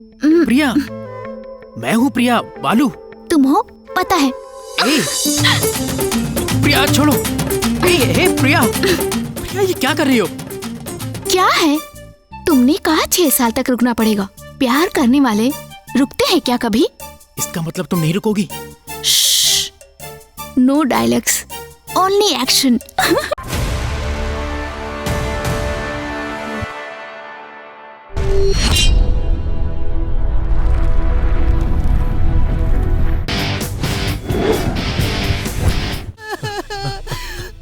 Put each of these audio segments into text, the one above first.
प्रिया, मैं हूँ प्रिया, बालू। तुम हो? पता है। प्रिया छोड़ो। प्रिया, ये क्या कर रही हो? क्या है? तुमने कहा 6 साल तक रुकना पड़ेगा। प्यार करने वाले रुकते हैं क्या कभी? इसका मतलब तुम नहीं रुकोगी? No dialogues, only action.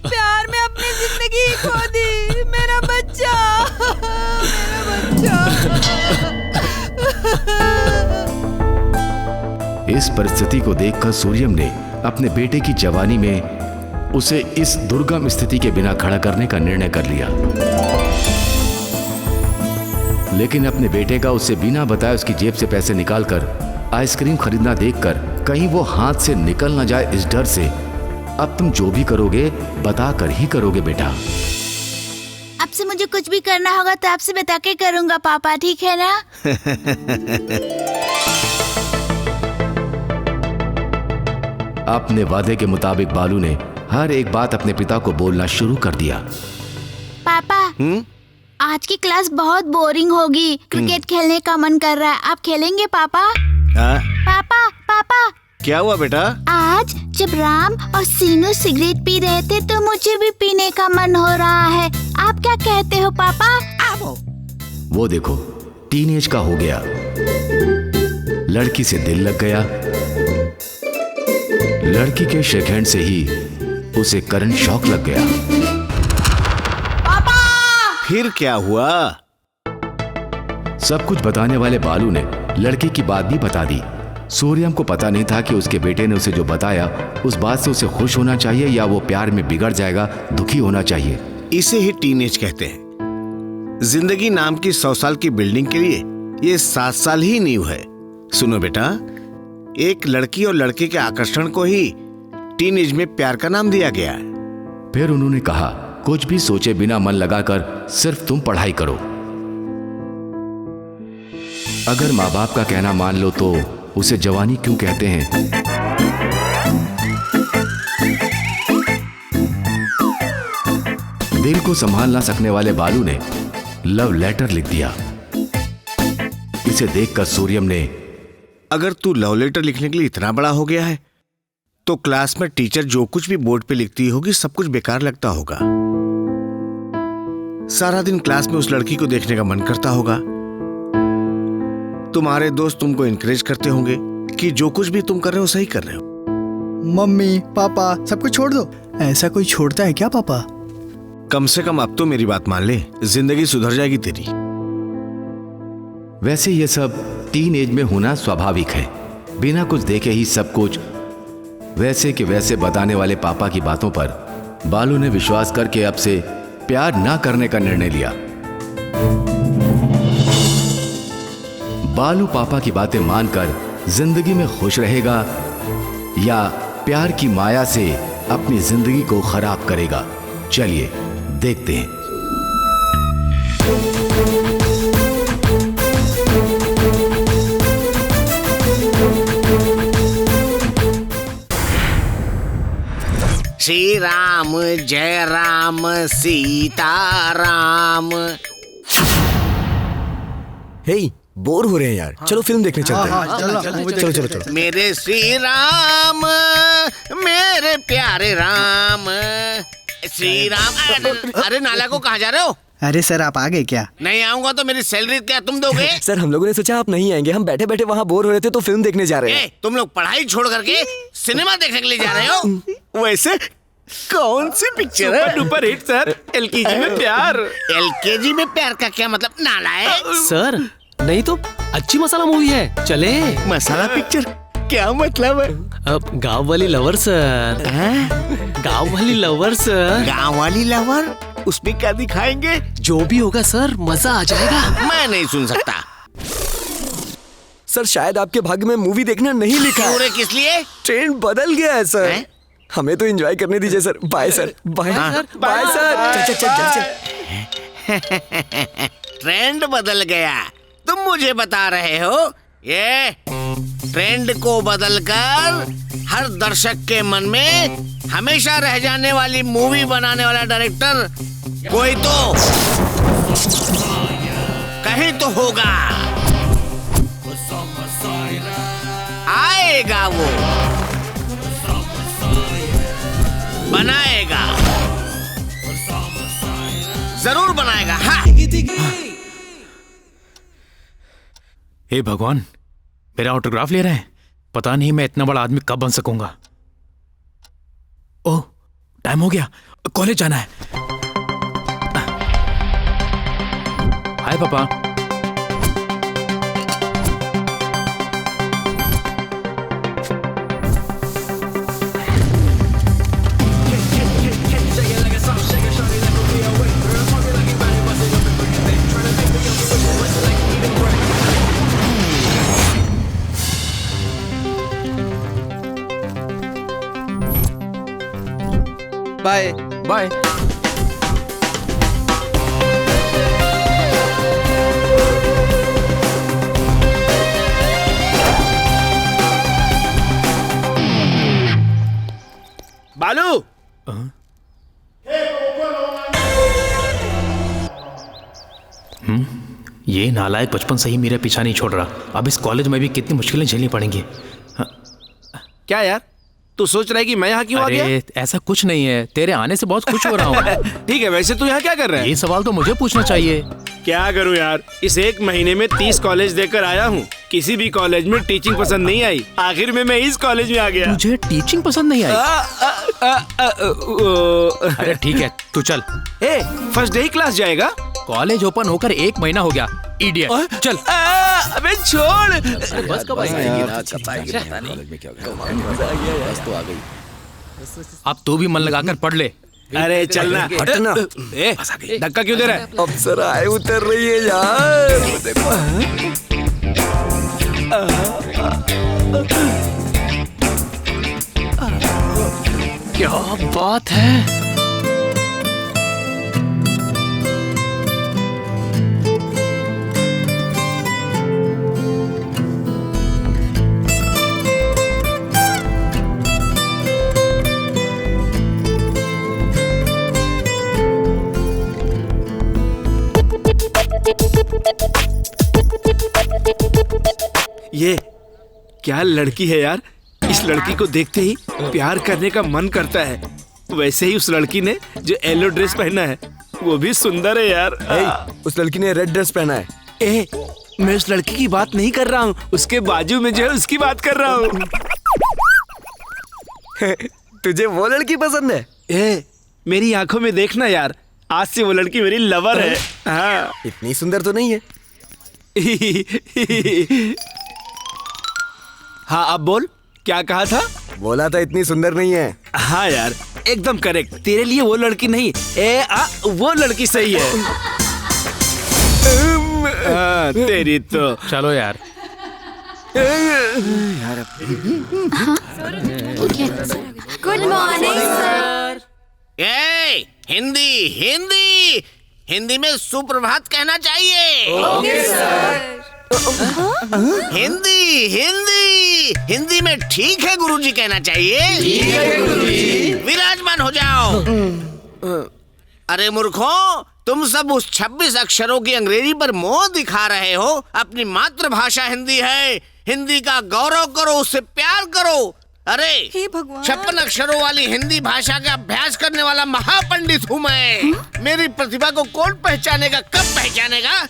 प्यार में अपनी जिंदगी खो दी। मेरा बच्चा, मेरा बच्चा। इस परिस्थिति को देखकर सूर्यम ने अपने बेटे की जवानी में उसे इस दुर्गम स्थिति के बिना खड़ा करने का निर्णय कर लिया। लेकिन अपने बेटे का उसे बिना बताए उसकी जेब से पैसे निकालकर आइसक्रीम खरीदना देखकर कहीं वो हाथ से निकल न जाए, इस डर से अब तुम जो भी करोगे बता कर ही करोगे बेटा। अब से मुझे कुछ भी करना होगा तो आपसे बता के करूंगा पापा, ठीक है ना? अपने वादे के मुताबिक बालू ने हर एक बात अपने पिता को बोलना शुरू कर दिया। पापा, आज की क्लास बहुत बोरिंग होगी। क्रिकेट खेलने का मन कर रहा है। आप खेलेंगे पापा? पापा, पापा। क्या हुआ बेटा? आज जब राम और सीनू सिगरेट पी रहे थे तो मुझे भी पीने का मन हो रहा है। आप क्या कहते हो पापा? वो देखो, टीनेज का हो गया, लड़की से दिल लग गया। लड़की के शेक हैंड से ही उसे करंट शॉक लग गया। पापा! फिर क्या हुआ? सब कुछ बताने वाले बालू ने लड़की की बात भी बता दी। सूर्यम को पता नहीं था कि उसके बेटे ने उसे जो बताया उस बात से उसे खुश होना चाहिए या वो प्यार में बिगड़ जाएगा, दुखी होना चाहिए। इसे ही टीनेज कहते हैं। जिंदगी नाम की 100 साल की बिल्डिंग के लिए ये 7 साल ही नींव है। सुनो बेटा, एक लड़की और लड़के के आकर्षण को ही टीनेज में प्यार का नाम दिया गया है। फिर उन्होंने कहा, कुछ भी सोचे बिना मन लगाकर सिर्फ तुम पढ़ाई करो। अगर माँ बाप का कहना मान लो तो उसे जवानी क्यों कहते हैं? दिल को संभाल ना सकने वाले बालू ने लव लेटर लिख दिया। इसे देखकर सूर्यम ने, अगर तू लव लेटर लिखने के लिए इतना बड़ा हो गया है तो क्लास में टीचर जो कुछ भी बोर्ड पे लिखती होगी सब कुछ बेकार लगता होगा। सारा दिन क्लास में उस लड़की को देखने का मन करता होगा। तुम्हारे दोस्त तुमको इनकरेज करते होंगे कि जो कुछ भी तुम कर रहे हो सही कर रहे हो। मम्मी पापा सब कुछ छोड़ दो। ऐसा कोई छोड़ता है क्या पापा? कम से कम अब तो मेरी बात मान ले, जिंदगी सुधर जाएगी तेरी। वैसे ये सब टीन एज में होना स्वाभाविक है। बिना कुछ देखे ही सब कुछ वैसे के वैसे बताने वाले पापा की बातों पर बालू ने विश्वास करके अब से प्यार ना करने का निर्णय लिया। बालू पापा की बातें मानकर जिंदगी में खुश रहेगा या प्यार की माया से अपनी जिंदगी को खराब करेगा? चलिए देखते हैं। श्री राम जय राम सीता राम। हे, बोर हो रहे हैं यार, चलो फिल्म देखने चलते हैं। चलो चलो चलो। मेरे श्री राम, मेरे प्यारे राम, श्री राम। अरे नाला को कहाँ जा रहे हो? अरे सर आप आ गए क्या? नहीं आऊंगा तो मेरी सैलरी क्या तुम दोगे? सर हम लोगों ने सोचा आप नहीं आएंगे, हम बैठे बैठे वहाँ बोर हो रहे थे तो फिल्म देखने जा रहे हैं। तुम लोग पढ़ाई छोड़ करके सिनेमा देखने के लिए जा रहे हो? वैसे कौन सी पिक्चर है? सुपर हिट सर, एलकेजी में प्यार। एलकेजी में प्यार का क्या मतलब? नाला है सर, नहीं तो अच्छी मसाला मूवी है, चले। मसाला पिक्चर क्या मतलब है? अब गाँव वाली लवर सर। गाँव वाली लवर सर। गाँव वाली लवर? उसमें क्या दिखाएंगे? जो भी होगा सर, मजा आ जाएगा। मैं नहीं सुन सकता। सर शायद आपके भाग्य में मूवी देखना नहीं लिखा है। पूरे किस लिए? ट्रेंड बदल गया है सर। हमें तो एंजॉय करने दीजिए sir. Bye sir. Bye bye sir. चल चल चल चल। ट्रेंड बदल गया तुम मुझे बता रहे हो ये ट्रेंड को बदलकर हर दर्शक के मन में हमेशा रह जाने वाली मूवी बनाने वाला डायरेक्टर कोई तो कहीं तो होगा, आएगा वो, बनाएगा, जरूर बनाएगा। हाँ। हे भगवान, मेरा ऑटोग्राफ ले रहे हैं। पता नहीं मैं इतना बड़ा आदमी कब बन सकूंगा। ओह, टाइम हो गया, कॉलेज जाना है। हाय पापा। Bye bye. बालू, ये नालायक बचपन से ही मेरा पीछा नहीं छोड़ रहा। अब इस कॉलेज में भी कितनी मुश्किलें झेलनी पड़ेंगी। क्या यार तू सोच रहा है कि मैं यहाँ क्यों आ गया? अरे ऐसा कुछ नहीं है, तेरे आने से बहुत खुश हो रहा हूँ। ठीक है, वैसे तू यहाँ क्या कर रहा है? ये सवाल तो मुझे पूछना चाहिए। क्या करूं यार, इस एक महीने में 30 कॉलेज देकर आया हूँ। किसी भी कॉलेज में टीचिंग पसंद नहीं आई, आखिर में मैं इस कॉलेज में आ गया। तुझे टीचिंग पसंद नहीं आई? अरे ठीक है, तू चल। ए, फर्स्ट डे ही क्लास जाएगा? कॉलेज ओपन होकर 1 महीना हो गया, इडियट। चल। अबे छोड़। बस कब अब तू भी मन लगाकर पढ़ ले। अरे चलना, हटना। धक्का क्यों दे रहा है? अप्सरा आए उतर रही है यार। क्या बात है। ये क्या लड़की है यार, इस लड़की को देखते ही प्यार करने का मन करता है। वैसे ही उस लड़की ने जो येलो ड्रेस पहना है वो भी सुंदर है यार। उस लड़की ने रेड ड्रेस पहना है। ए, मैं उस लड़की की बात नहीं कर रहा हूँ, उसके बाजू में जो है उसकी बात कर रहा हूँ। तुझे वो लड़की पसंद है? ए, मेरी आंखों में देखना यार, आज से वो लड़की मेरी लवर है। हाँ। इतनी सुंदर तो नहीं है। हाँ, अब बोल, क्या कहा था? बोला था इतनी सुंदर नहीं है। हाँ यार, एकदम करेक्ट। तेरे लिए वो लड़की नहीं, वो लड़की सही है। तेरी तो। चलो यार। Good morning sir. ए, हिंदी हिंदी हिंदी में सुप्रभात कहना चाहिए। Okay sir. हिंदी हिंदी हिंदी में ठीक है गुरुजी कहना चाहिए। ठीक है गुरुजी। विराजमान हो जाओ। अरे मूर्खों, तुम सब उस 26 अक्षरों की अंग्रेजी पर मोह दिखा रहे हो। अपनी मातृभाषा हिंदी है, हिंदी का गौरव करो, उससे प्यार करो। अरे 56 अक्षरों वाली हिंदी भाषा का अभ्यास करने वाला महापंडित हूँ मैं। मेरी प्रतिभा को कौन पहचानेगा, कब पहचानेगा?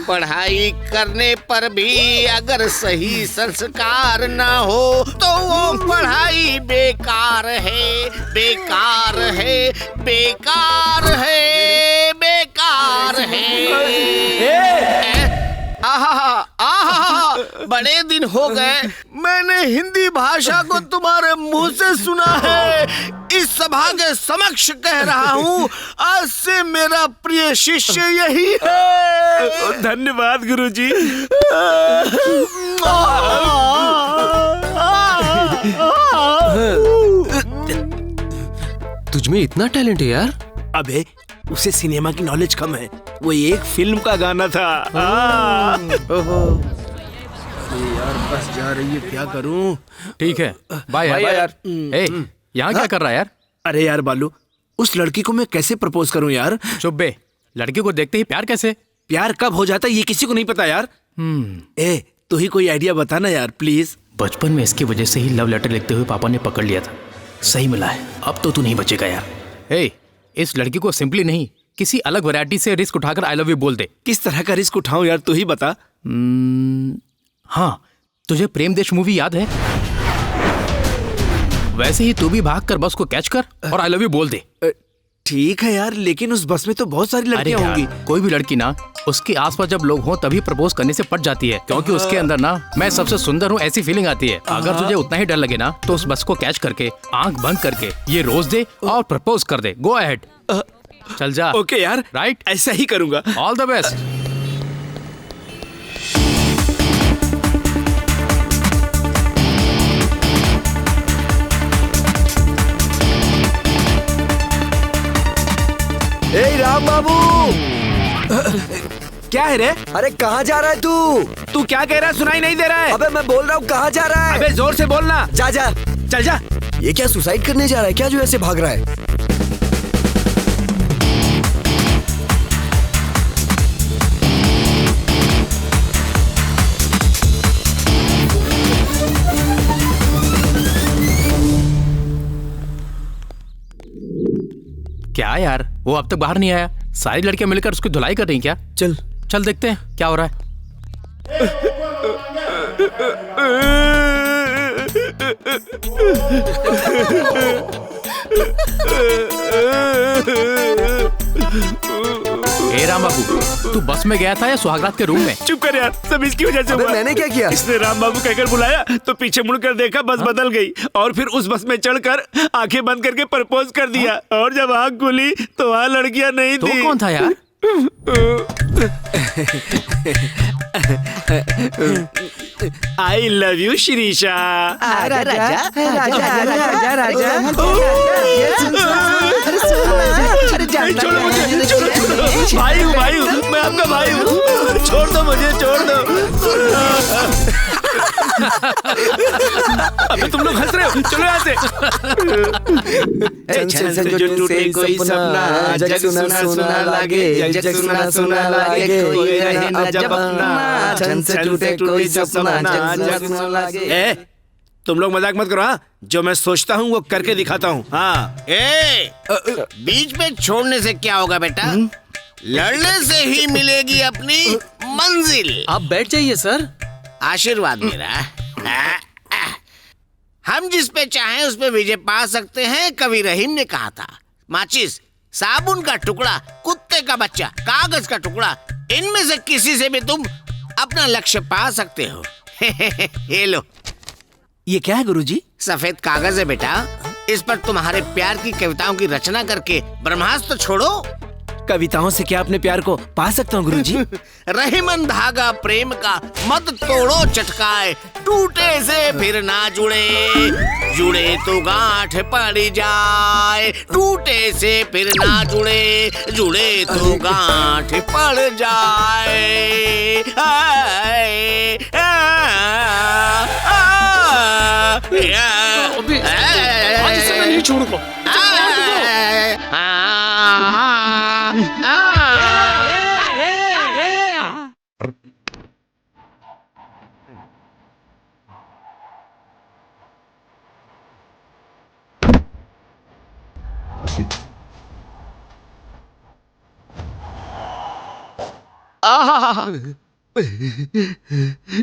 पढ़ाई करने पर भी अगर सही संस्कार ना हो तो वो पढ़ाई बेकार है, बेकार है, बेकार है, बेकार है। आहा, बड़े दिन हो गए मैंने हिंदी भाषा को तुम्हारे मुंह से सुना है। इस सभा के समक्ष कह रहा हूँ, आज से मेरा प्रिय शिष्य यही है। धन्यवाद गुरुजी। तुझ में इतना टैलेंट है यार। अबे उसे सिनेमा की नॉलेज कम है। वो एक फिल्म का गाना था। यार बस जा रही है, क्या करूं? ठीक है, बाय यार। ए, यहाँ क्या कर रहा है यार? अरे यार बालू, उस लड़की को मैं कैसे प्रपोज करूं यार? चुप बे, लड़की को देखते ही प्यार कैसे? प्यार कब हो जाता है ये किसी को नहीं पता यार। ए, तू ही कोई आइडिया बताना यार प्लीज। बचपन में इसकी वजह से ही लव लेटर लिखते हुए पापा ने पकड़ लिया था। सही मिला है, अब तो तू नहीं बचेगा यार। ए, इस लड़की को सिंपली नहीं, किसी अलग वैरायटी से रिस्क उठाकर आई लव यू बोल दे। किस तरह का रिस्क उठाऊं यार, तू ही बता। हाँ, तुझे प्रेम देश मूवी याद है? वैसे ही तू भी भागकर बस को कैच कर और आई लव यू बोल दे। ठीक है यार, लेकिन उस बस में तो बहुत सारी लड़कियां होंगी। कोई भी लड़की ना उसके आसपास जब लोग हों तभी प्रपोज करने से पट जाती है, क्योंकि उसके अंदर ना मैं सबसे सुंदर हूँ ऐसी फीलिंग आती है। अगर तुझे उतना ही डर लगे ना तो उस बस को कैच करके आंख बंद करके ये रोज दे और प्रपोज कर दे। गो अहेड, चल जा। ओके यार, राइट, ऐसा ही करूंगा। All the best. ए राम बाबू, क्या है रे? अरे कहाँ जा रहा है तू क्या कह रहा है? सुनाई नहीं दे रहा है। अबे मैं बोल रहा हूँ, कहाँ जा रहा है? अबे जोर से बोलना। जा जा, चल जा। ये क्या सुसाइड करने जा रहा है क्या जो ऐसे भाग रहा है? क्या यार, वो अब तक बाहर नहीं आया? सारी लड़कियां मिलकर उसकी धुलाई कर रही क्या? चल चल देखते हैं क्या हो रहा है। ए राम बाबू, तू बस में गया था या सुहागरात के रूम में? चुप कर यार, सब इसकी वजह से हुआ। मैंने क्या किया? इसने राम बाबू कहकर बुलाया तो पीछे मुड़कर देखा, बस बदल गई और फिर उस बस में चढ़कर आंखें बंद करके प्रपोज कर दिया। और जब आंख खुली तो वहाँ लड़कियां नहीं थी। तो कौन था यार? I love you Shirisha. छोड़ो मुझे, छोड़ो। भाई हूँ, भाई हूँ, मैं आपका भाई हूँ। छोड़ दो मुझे, छोड़ दो। अबे तुम लोग हंस रहे हो, चलो यहाँ से। छन से जो टूटे कोई सपना, जग सुना सुना लागे, जग सुना सुना लागे, कोई रहे न जब अपना। छन से टूटे कोई सपना, जग सुना लागे। ए, तुम लोग मजाक मत करो। हाँ, जो मैं सोचता हूँ वो करके दिखाता हूँ। हाँ, बीच में छोड़ने से क्या होगा बेटा? लड़ने से ही मिलेगी अपनी मंजिल। आप बैठ जाइए सर। आशीर्वाद मेरा। हम जिस पे चाहें उस पे विजय पा सकते हैं, कवि रहीम ने कहा था। माचिस, साबुन का टुकड़ा, कुत्ते का बच्चा, कागज का टुकड़ा, इनमें से किसी से भी तुम अपना लक्ष्य पा सकते हो। ये लो। ये क्या है गुरुजी? सफेद कागज है बेटा। इस पर तुम्हारे प्यार की कविताओं की रचना करके ब्रह्मास्त्र छोड़ो। कविताओं से क्या अपने प्यार को पा सकता हूँ गुरुजी? रहीमन धागा प्रेम का मत तोड़ो चटकाए, टूटे से फिर ना जुड़े, जुड़े तो गांठ पड़ जाए, टूटे से फिर ना जुड़े, जुड़े तो गांठ पड़ जाए। आज से मैं नहीं छोड़ूंगा।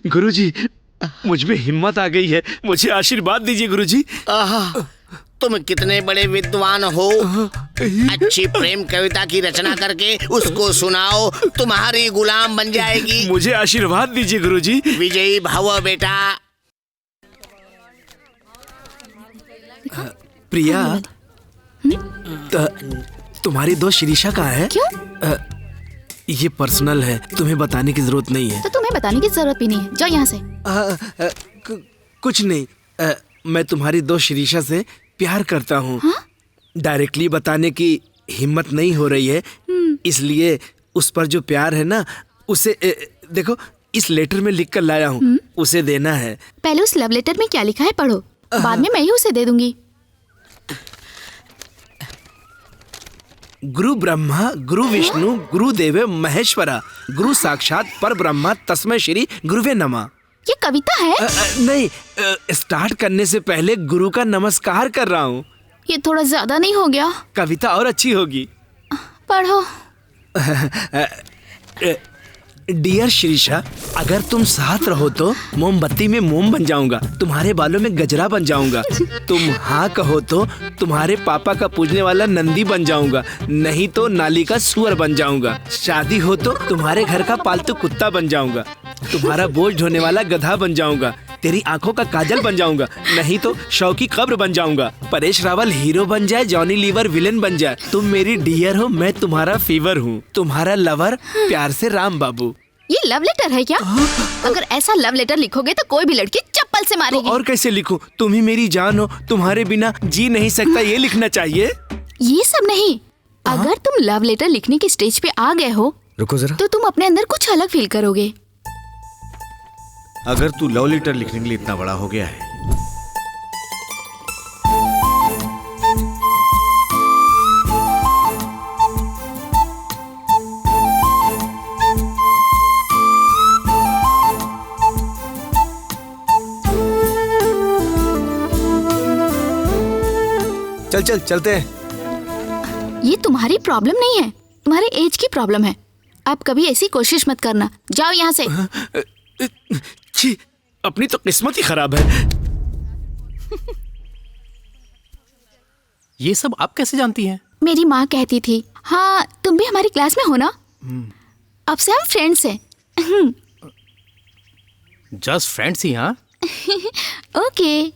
गुरुजी, मुझ में हिम्मत आ गई है, मुझे आशीर्वाद दीजिए गुरुजी। तुम कितने बड़े विद्वान हो। अच्छी प्रेम कविता की रचना करके उसको सुनाओ, तुम्हारी गुलाम बन जाएगी। मुझे आशीर्वाद दीजिए गुरुजी। विजयी भव बेटा। प्रिया, तुम्हारी दोस्त शिरीषा कहाँ है? क्यों? ये पर्सनल है, तुम्हें बताने की जरूरत नहीं है। तो तुम्हें बताने की जरूरत भी नहीं है, जाओ यहाँ से। कुछ नहीं, मैं तुम्हारी दोस्त शिरीषा से प्यार करता हूँ। डायरेक्टली बताने की हिम्मत नहीं हो रही है, इसलिए उस पर जो प्यार है ना उसे देखो इस लेटर में लिख कर लाया हूँ, उसे देना है। पहले उस लव लेटर में क्या लिखा है पढ़ो, बाद में मैं ही उसे दे दूंगी। गुरु ब्रह्मा गुरु विष्णु गुरुदेव महेश्वरा गुरु साक्षात पर ब्रह्मा तस्मै श्री गुरुवे नमः। ये कविता है? नहीं, स्टार्ट करने से पहले गुरु का नमस्कार कर रहा हूँ। ये थोड़ा ज्यादा नहीं हो गया? कविता और अच्छी होगी। पढ़ो। डियर शिरीषा, अगर तुम साथ रहो तो मोमबत्ती में मोम बन जाऊंगा, तुम्हारे बालों में गजरा बन जाऊंगा। तुम हाँ कहो तो तुम्हारे पापा का पूजने वाला नंदी बन जाऊंगा, नहीं तो नाली का सुअर बन जाऊंगा। शादी हो तो तुम्हारे घर का पालतू कुत्ता बन जाऊंगा, तुम्हारा बोझ ढोने वाला गधा बन जाऊंगा। तेरी आंखों का काजल बन जाऊंगा, नहीं तो शव की कब्र बन जाऊंगा। परेश रावल हीरो बन जाए, जॉनी लीवर विलेन बन जाए। तुम मेरी डियर हो, मैं तुम्हारा फीवर हूँ, तुम्हारा लवर प्यार से राम बाबू। ये लव लेटर है क्या? अगर ऐसा लव लेटर लिखोगे तो कोई भी लड़की चप्पल से मारेगी। तो और कैसे लिखूं? तुम ही मेरी जान हो, तुम्हारे बिना जी नहीं सकता, ये लिखना चाहिए। ये सब नहीं, अगर तुम लव लेटर लिखने की स्टेज पे आ गए हो, रुको जरा, तो तुम अपने अंदर कुछ अलग फील करोगे। अगर तू लव लेटर लिखने के लिए इतना बड़ा हो गया है, चल चलते हैं। ये तुम्हारी प्रॉब्लम नहीं है, तुम्हारे एज की प्रॉब्लम है। अब कभी ऐसी कोशिश मत करना, जाओ यहाँ से। छी, अपनी तो किस्मत ही खराब है। ये सब आप कैसे जानती हैं? मेरी माँ कहती थी। हाँ, तुम भी हमारी क्लास में हो ना? अब से हम फ्रेंड्स हैं। जस्ट फ्रेंड्स ही? हाँ ओके।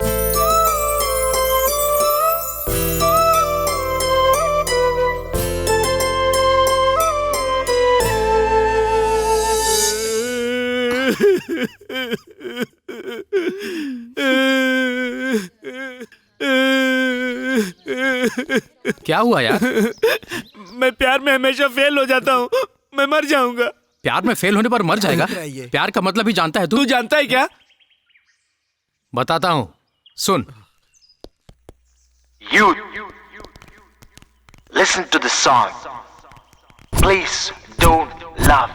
क्या हुआ यार? मैं प्यार में हमेशा फेल हो जाता हूँ, मैं मर जाऊंगा। प्यार में फेल होने पर मर जाएगा? प्यार का मतलब ही जानता है तू? तू जानता है क्या? बताता हूँ, सुन। Youth, listen to the song. Please don't laugh.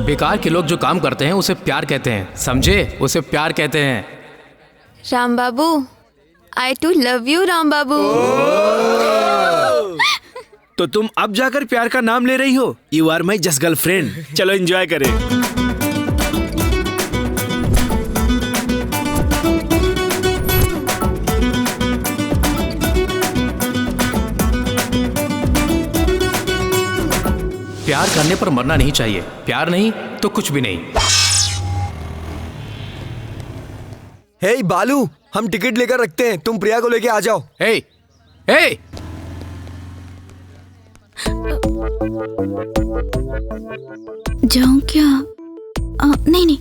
बेकार के लोग जो काम करते हैं उसे प्यार कहते हैं, समझे? उसे प्यार कहते हैं। राम बाबू, I too love you, Ram बाबू। तो तुम अब जाकर प्यार का नाम ले रही हो? You are my just girlfriend। चलो एंजॉय करें। प्यार करने पर मरना नहीं चाहिए, प्यार नहीं तो कुछ भी नहीं। हे बालू, हम टिकट लेकर रखते हैं, तुम प्रिया को लेके आ जाओ। हे हे, जाऊं क्या? नहीं नहीं।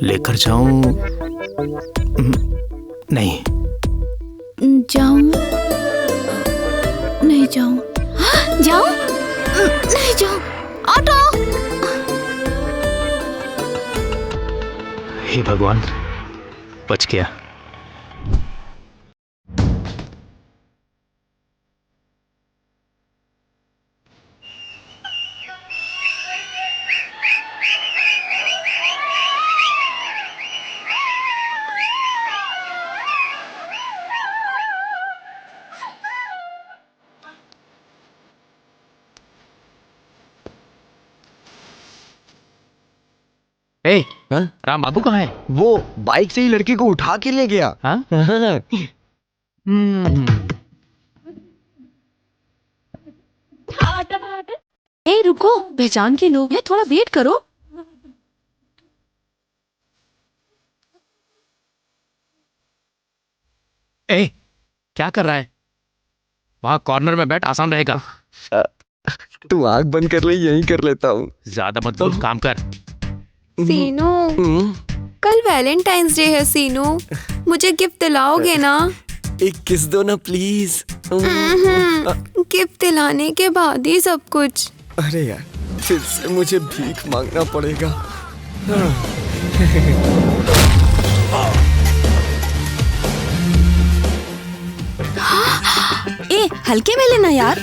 लेकर जाऊं? नहीं। जाऊं? नहीं जाऊं। जाऊं? नहीं जाऊं। ऑटो! हे भगवान, बच गया। ए, राम बाबू कहाँ है? वो बाइक से ही लड़की को उठा के ले गया। हाँ? ए रुको, पहचान के लोग हैं, थोड़ा वेट करो। ए, क्या कर रहा है? वहां कॉर्नर में बैठ, आसान रहेगा। तू आंख बंद कर ले, यही कर लेता हूँ। ज्यादा मत बोल, काम कर। सीनू, कल वैलेंटाइंस डे है सीनू, मुझे गिफ्ट दिलाओगे ना? एक किस दो ना प्लीज। गिफ्ट दिलाने के बाद ही सब कुछ। अरे यार, फिर से मुझे भीख मांगना पड़ेगा। ए, हल्के में लेना यार।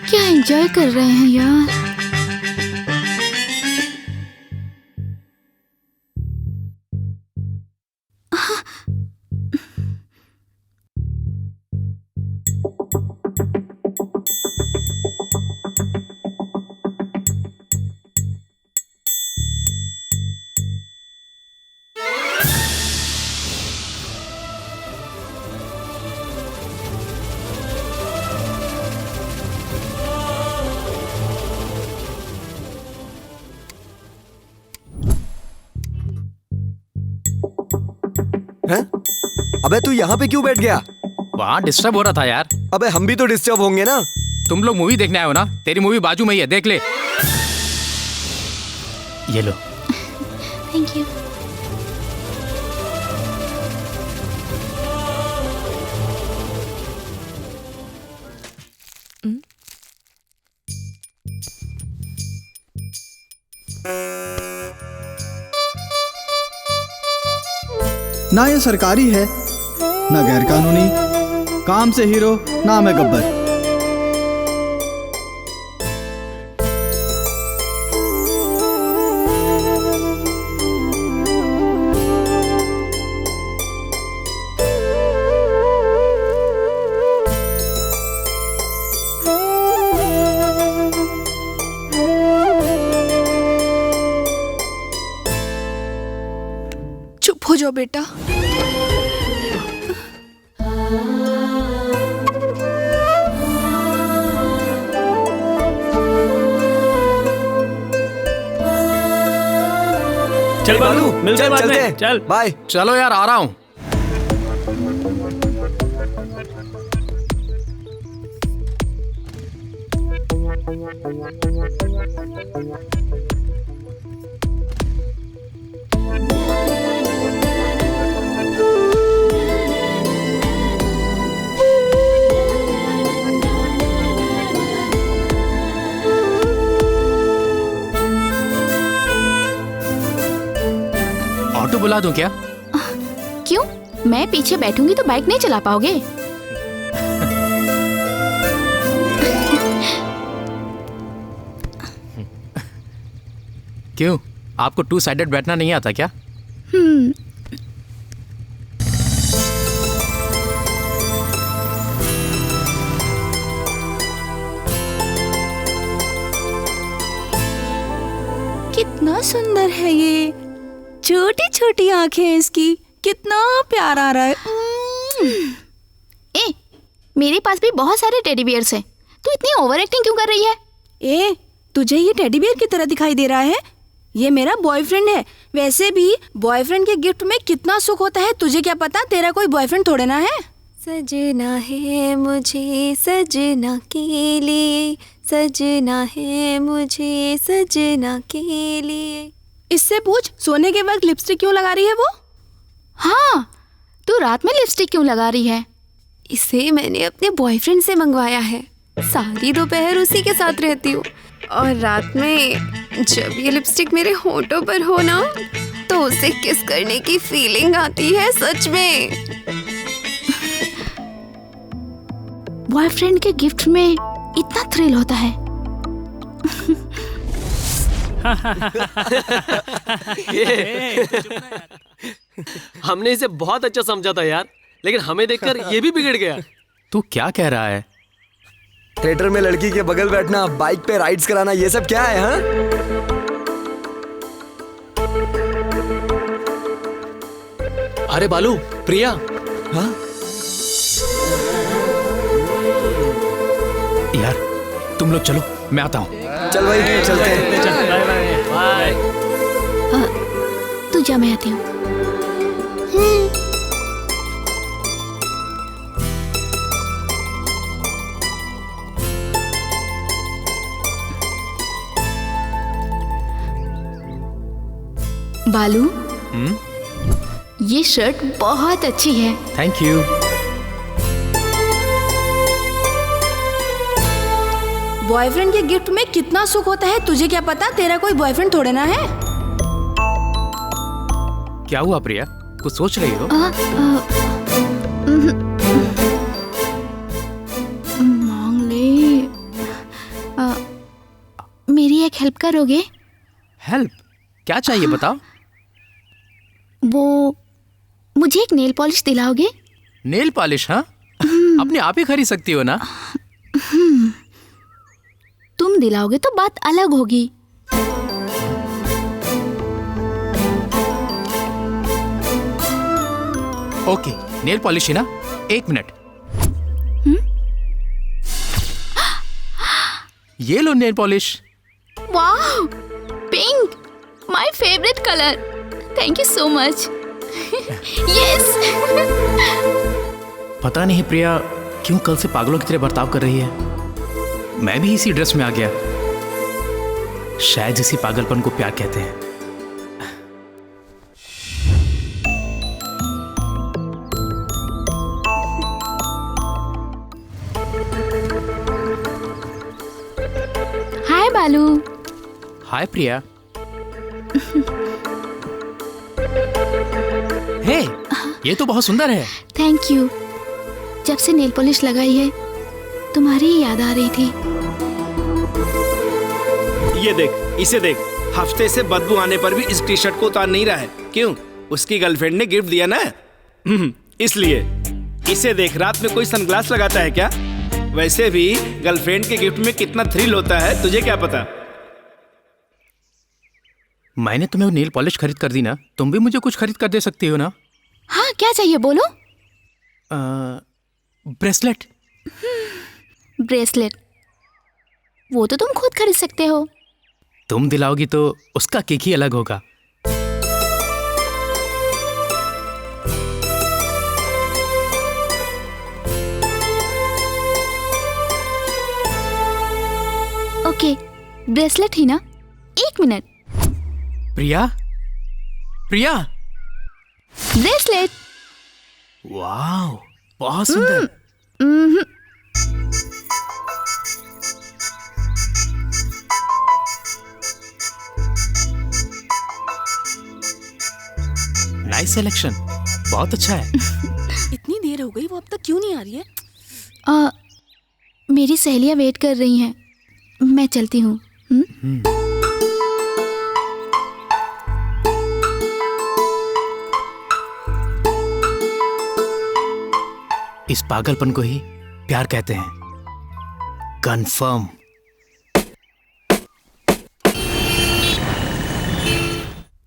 क्या एंजॉय कर रहे हैं यार। हैं? अबे तू यहाँ पे क्यों बैठ गया? वहाँ डिस्टर्ब हो रहा था यार। अबे हम भी तो डिस्टर्ब होंगे ना। तुम लोग मूवी देखने आए हो ना, तेरी मूवी बाजू में ही है, देख ले। ये लो। Thank you. ना ये सरकारी है ना गैर कानूनी, काम से हीरो नाम है गब्बर। चुप हो जाओ बेटा। चल बालू, मिलते हैं बाद चलते में। हैं। चल बाय। चलो यार, आ रहा हूँ। ऑटो बुला दूं क्या? क्यों? मैं पीछे बैठूंगी तो बाइक नहीं चला पाओगे? क्यों, आपको टू साइडेड बैठना नहीं आता क्या? कितना सुंदर है ये, छोटी छोटी आंखें इसकी, कितना प्यार आ रहा है। ए, मेरे पास भी बहुत सारे टेडी बियर्स हैं। तू इतनी ओवर एक्टिंग क्यों कर रही है? ए, तुझे ये टेडी बियर की तरह दिखाई दे रहा है? ये मेरा बॉयफ्रेंड है। वैसे भी बॉयफ्रेंड के गिफ्ट में कितना सुख होता है, तुझे क्या पता? तेरा कोई बॉयफ्रेंड थोड़े ना है। सजना है मुझे सजना के लिए, सजना है मुझे सजना के लिए। इससे पूछ, सोने के वक्त लिपस्टिक क्यों लगा रही है वो? हाँ, तू रात में लिपस्टिक क्यों लगा रही है? इसे मैंने अपने बॉयफ्रेंड से मंगवाया है। सारी दोपहर उसी के साथ रहती हूँ और रात में जब ये लिपस्टिक मेरे होठों पर हो ना, तो उसे किस करने की फीलिंग आती है सच में। बॉयफ्रेंड के गिफ्ट में इतना थ्रिल होता है। हमने इसे बहुत अच्छा समझा था यार, लेकिन हमें देखकर ये भी बिगड़ गया। तू क्या कह रहा है? थिएटर में लड़की के बगल बैठना, बाइक पे राइड्स कराना, ये सब क्या है? हाँ, अरे बालू, प्रिया। हाँ? यार तुम लोग चलो, मैं आता हूँ। चल भाई, चलते हैं। बाय। तू जा, मैं आती हूँ। बालू, हम्म, ये शर्ट बहुत अच्छी है। Thank you. बॉयफ्रेंड के गिफ्ट में कितना सुख होता है, तुझे क्या पता? तेरा कोई बॉयफ्रेंड थोड़े ना है। क्या हुआ प्रिया, कुछ सोच रही हो? मांग ले। मेरी एक हेल्प करोगे? हेल्प? क्या चाहिए बताओ। वो मुझे एक नेल पॉलिश दिलाओगे? Nail polish? हाँ, अपने आप ही खरीद सकती हो ना। तुम दिलाओगे तो बात अलग होगी। ओके, नेल पॉलिश ही ना। 1 मिनट। ये लो नेल पॉलिश। वाह, pink, my favourite colour. Thank you so much. Yes. पता नहीं प्रिया क्यों कल से पागलों की तरह बर्ताव कर रही है। मैं भी इसी ड्रेस में आ गया। शायद इसी पागलपन को प्यार कहते हैं। हाय बालू। हाय प्रिया। हे, ये तो बहुत सुंदर है। Thank you. जब से नेल पॉलिश लगाई है तुम्हारी ही याद आ रही थी। ये देख, इसे देख, हफ्ते से बदबू आने पर भी इस टी शर्ट को उतार नहीं रहा है। क्यों? उसकी गर्लफ्रेंड ने गिफ्ट दिया ना, इसलिए। इसे देख, रात में कोई सनग्लास लगाता है क्या? वैसे भी गर्लफ्रेंड के गिफ्ट में कितना थ्रिल होता है, तुझे क्या पता? मैंने तुम्हें नेल पॉलिश खरीद कर दी ना, तुम भी मुझे कुछ खरीद कर दे सकती हो ना। हाँ, क्या चाहिए बोलो। ब्रेसलेट। ब्रेसलेट? वो तो तुम खुद खरीद सकते हो। तुम दिलाओगी तो उसका केक ही अलग होगा। ओके, ब्रेसलेट ही ना। 1 मिनट। प्रिया, प्रिया। ब्रेसलेट। वाह, बहुत सुंदर। नाइस सिलेक्शन, बहुत अच्छा है। इतनी देर हो गई, वो अब तक क्यों नहीं आ रही है? मेरी सहेलियां वेट कर रही हैं, मैं चलती हूँ। इस पागलपन को ही प्यार कहते हैं। कंफर्म।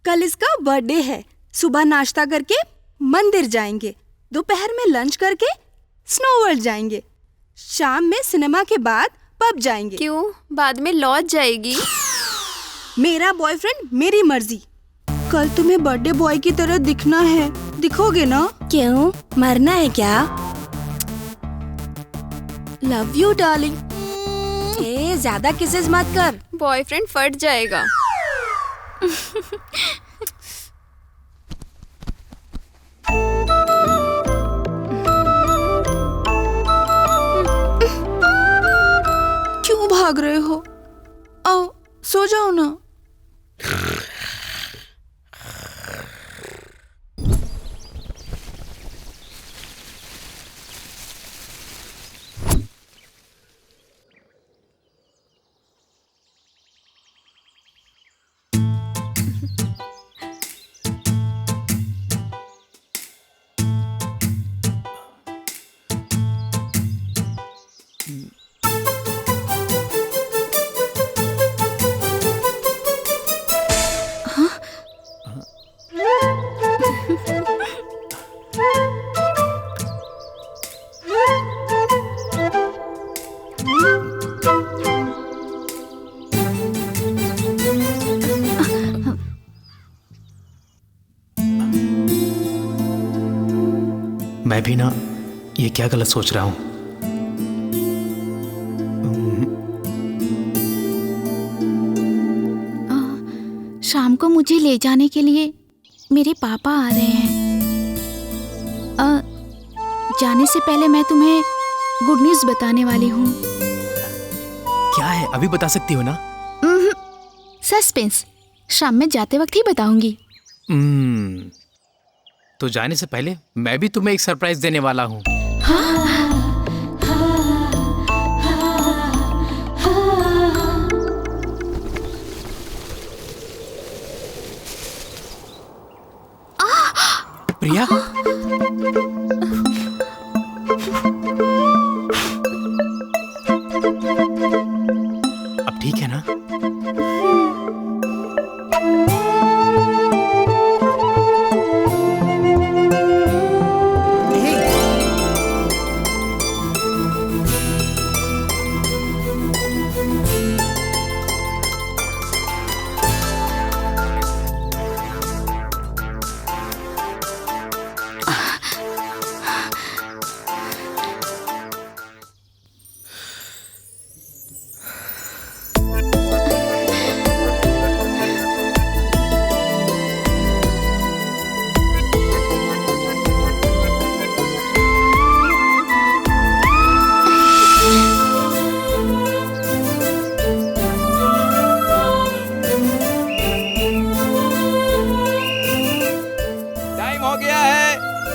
कल इसका बर्थडे है। सुबह नाश्ता करके मंदिर जाएंगे, दोपहर में लंच करके स्नो वर्ल्ड जाएंगे, शाम में सिनेमा के बाद पब जाएंगे। क्यों? बाद में लॉज जाएगी। मेरा बॉयफ्रेंड, मेरी मर्जी। कल तुम्हें बर्थडे बॉय की तरह दिखना है, दिखोगे ना? क्यों, मरना है क्या? Love you darling. ज्यादा किसेस मत कर, बॉयफ्रेंड फट जाएगा। क्यों भाग रहे हो? आओ, सो जाओ ना। मैं भी ना ये क्या गलत सोच रहा हूँ। शाम शाम को मुझे ले जाने के लिए मेरे पापा आ रहे हैं। जाने से पहले मैं तुम्हें गुड न्यूज़ बताने वाली हूँ। क्या है, अभी बता सकती हो ना? सस्पेंस, शाम में जाते वक्त ही बताऊंगी। तो जाने से पहले मैं भी तुम्हें एक सरप्राइज देने वाला हूँ। प्रिया, अब ठीक है ना?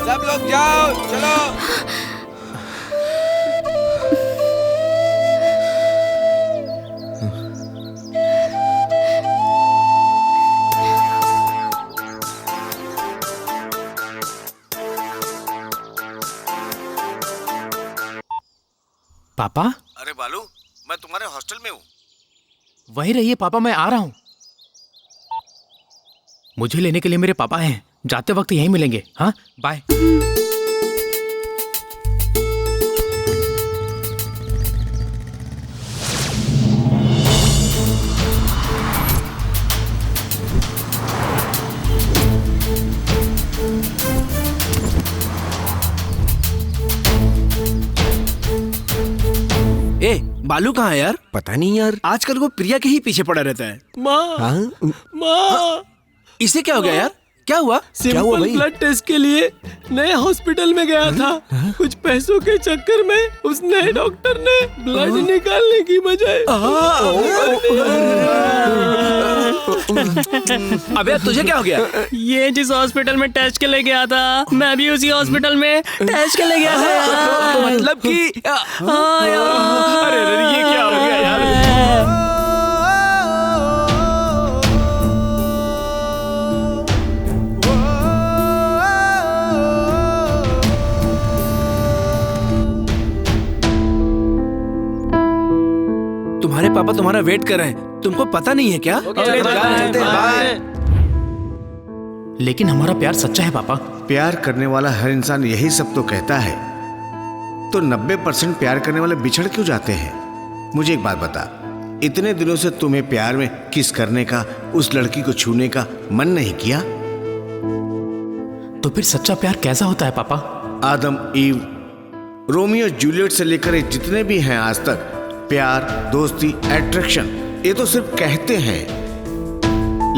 सब लोग जाओ, चलो। पापा? अरे बालू, मैं तुम्हारे हॉस्टल में हूँ। वहीं रहिए पापा, मैं आ रहा हूँ। मुझे लेने के लिए मेरे पापा हैं, जाते वक्त यहीं मिलेंगे। हाँ, बाय। ए, बालू कहाँ है यार? पता नहीं यार, आजकल वो प्रिया के ही पीछे पड़ा रहता है। माँ, माँ, इसे क्या हो गया यार? क्या हुआ? सिंपल ब्लड टेस्ट के लिए नए हॉस्पिटल में गया था। कुछ पैसों के चक्कर में उस नए डॉक्टर ने ब्लड निकालने की बजाय अबे तुझे क्या हो गया? ये जिस हॉस्पिटल में टेस्ट के लिए गया था, मैं भी उसी हॉस्पिटल में टेस्ट के लिए गया था। तो मतलब कि हाँ यार, अरे ये क्या हो गया यार? तुम्हारे पापा तुम्हारा वेट कर रहे हैं, तुमको पता नहीं है क्या? लेकिन हमारा प्यार सच्चा है पापा। प्यार करने वाला हर इंसान यही सब तो कहता है, तो 90% प्यार करने वाले बिछड़ क्यों जाते हैं? मुझे एक बात बता, इतने दिनों से तुम्हें प्यार में किस करने का, उस लड़की को छूने का मन नहीं किया? तो फिर सच्चा प्यार कैसा होता है पापा? आदम, ईव, रोमियो जूलियट से लेकर ये जितने भी हैं आज तक, प्यार, दोस्ती, अट्रैक्शन, ये तो सिर्फ कहते हैं,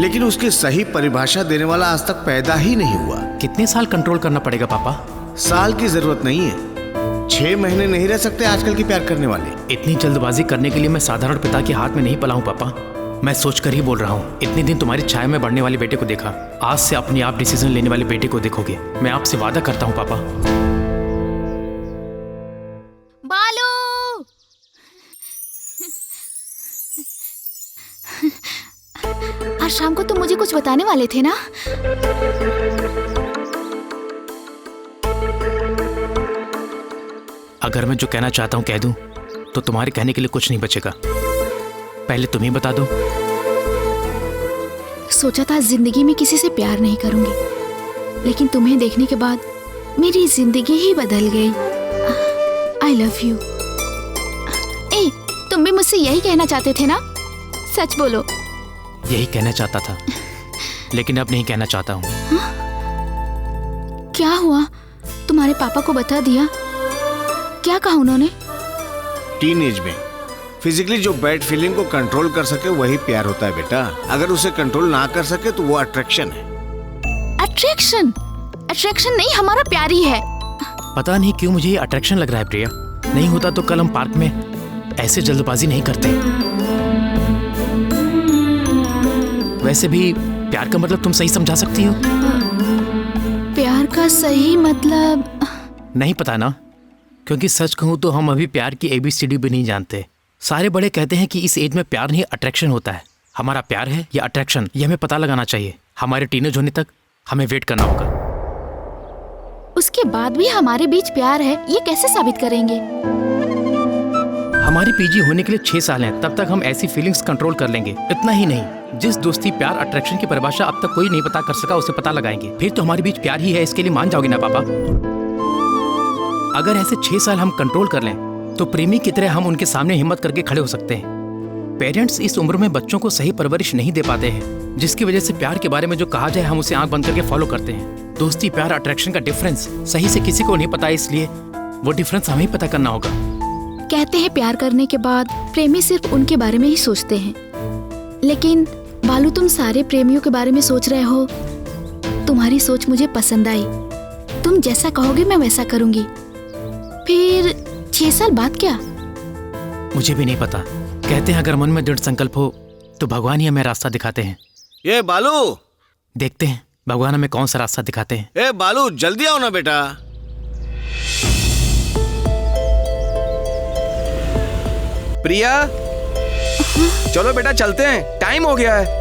लेकिन उसकी सही परिभाषा देने वाला आज तक पैदा ही नहीं हुआ। कितने साल कंट्रोल करना पड़ेगा पापा? साल की जरूरत नहीं है, 6 महीने नहीं रह सकते आजकल की प्यार करने वाले। इतनी जल्दबाजी करने के लिए मैं साधारण पिता के हाथ में नहीं पला हूँ पापा। मैं सोचकर ही बोल रहा हूँ। इतने दिन तुम्हारी छाया में बढ़ने वाले बेटे को देखा, आज से अपने आप डिसीजन लेने वाले बेटे को देखोगे। मैं आपसे वादा करता हूँ पापा। बालू, आज शाम को तुम मुझे कुछ बताने वाले थे ना? अगर मैं जो कहना चाहता हूँ कह दूं, तो तुम्हारे कहने के लिए कुछ नहीं बचेगा। पहले तुम ही बता दो। सोचा था जिंदगी में किसी से प्यार नहीं करूंगी, लेकिन तुम्हें देखने के बाद मेरी जिंदगी ही बदल गई। I love you. ए, तुम भी मुझसे यही कहना चाहते थे ना? सच बोलो। यही कहना चाहता था, लेकिन अब नहीं कहना चाहता हूँ। क्या हुआ? तुम्हारे पापा को बता दिया? क्या कहा उन्होंने? टीनेज में फिजिकली जो बैड फीलिंग को कंट्रोल कर सके वही प्यार होता है बेटा। अगर उसे कंट्रोल ना कर सके तो वो अट्रैक्शन है। अट्रैक्शन? अट्रैक्शन नहीं, हमारा प्यार ही है। पता नहीं क्यों मुझे ये अट्रैक्शन लग रहा है प्रिया। नहीं होता तो कल हम पार्क में ऐसे जल्दबाजी नहीं करते। वैसे भी प्यार का मतलब तुम सही समझा सकती हो? प्यार का सही मतलब नहीं पता ना, क्योंकि सच कहूं तो हम अभी प्यार की ABCD भी नहीं जानते। सारे बड़े कहते हैं कि इस एज में प्यार नहीं अट्रैक्शन होता है। हमारा प्यार है या अट्रैक्शन, ये हमें पता लगाना चाहिए। हमारे टीनेज होने तक हमें वेट करना होगा। उसके बाद भी हमारे बीच प्यार है, ये कैसे साबित करेंगे? हमारी PG होने के लिए 6 साल हैं, तब तक हम ऐसी फीलिंग्स कंट्रोल कर लेंगे। इतना ही नहीं, जिस दोस्ती प्यार अट्रैक्शन की परिभाषा अब तक कोई नहीं पता कर सका उसे पता लगाएंगे। फिर तो हमारे बीच प्यार ही है, इसके लिए मान जाओगे ना पापा? अगर ऐसे 6 साल हम कंट्रोल कर लें तो प्रेमी की तरह हम उनके सामने हिम्मत करके खड़े हो सकते हैं। पेरेंट्स इस उम्र में बच्चों को सही परवरिश नहीं दे पाते हैं, जिसकी वजह से प्यार के बारे में जो कहा जाए हम उसे आंख बंद करके फॉलो करते हैं। दोस्ती प्यार अट्रैक्शन का डिफरेंस सही से किसी को नहीं पता, इसलिए वो डिफरेंस हमें ही पता करना होगा। कहते हैं प्यार करने के बाद प्रेमी सिर्फ उनके बारे में ही सोचते हैं, लेकिन बालू तुम सारे प्रेमियों के बारे में सोच रहे हो। तुम्हारी सोच मुझे पसंद आई। तुम जैसा कहोगे मैं वैसा करूंगी। फिर 6 साल बाद क्या? मुझे भी नहीं पता। कहते हैं अगर मन में दृढ़ संकल्प हो तो भगवान ही हमें रास्ता दिखाते हैं। ये बालू, देखते हैं भगवान हमें कौन सा रास्ता दिखाते हैं। ए बालू, जल्दी आओ ना बेटा। प्रिया, चलो बेटा चलते हैं, टाइम हो गया है।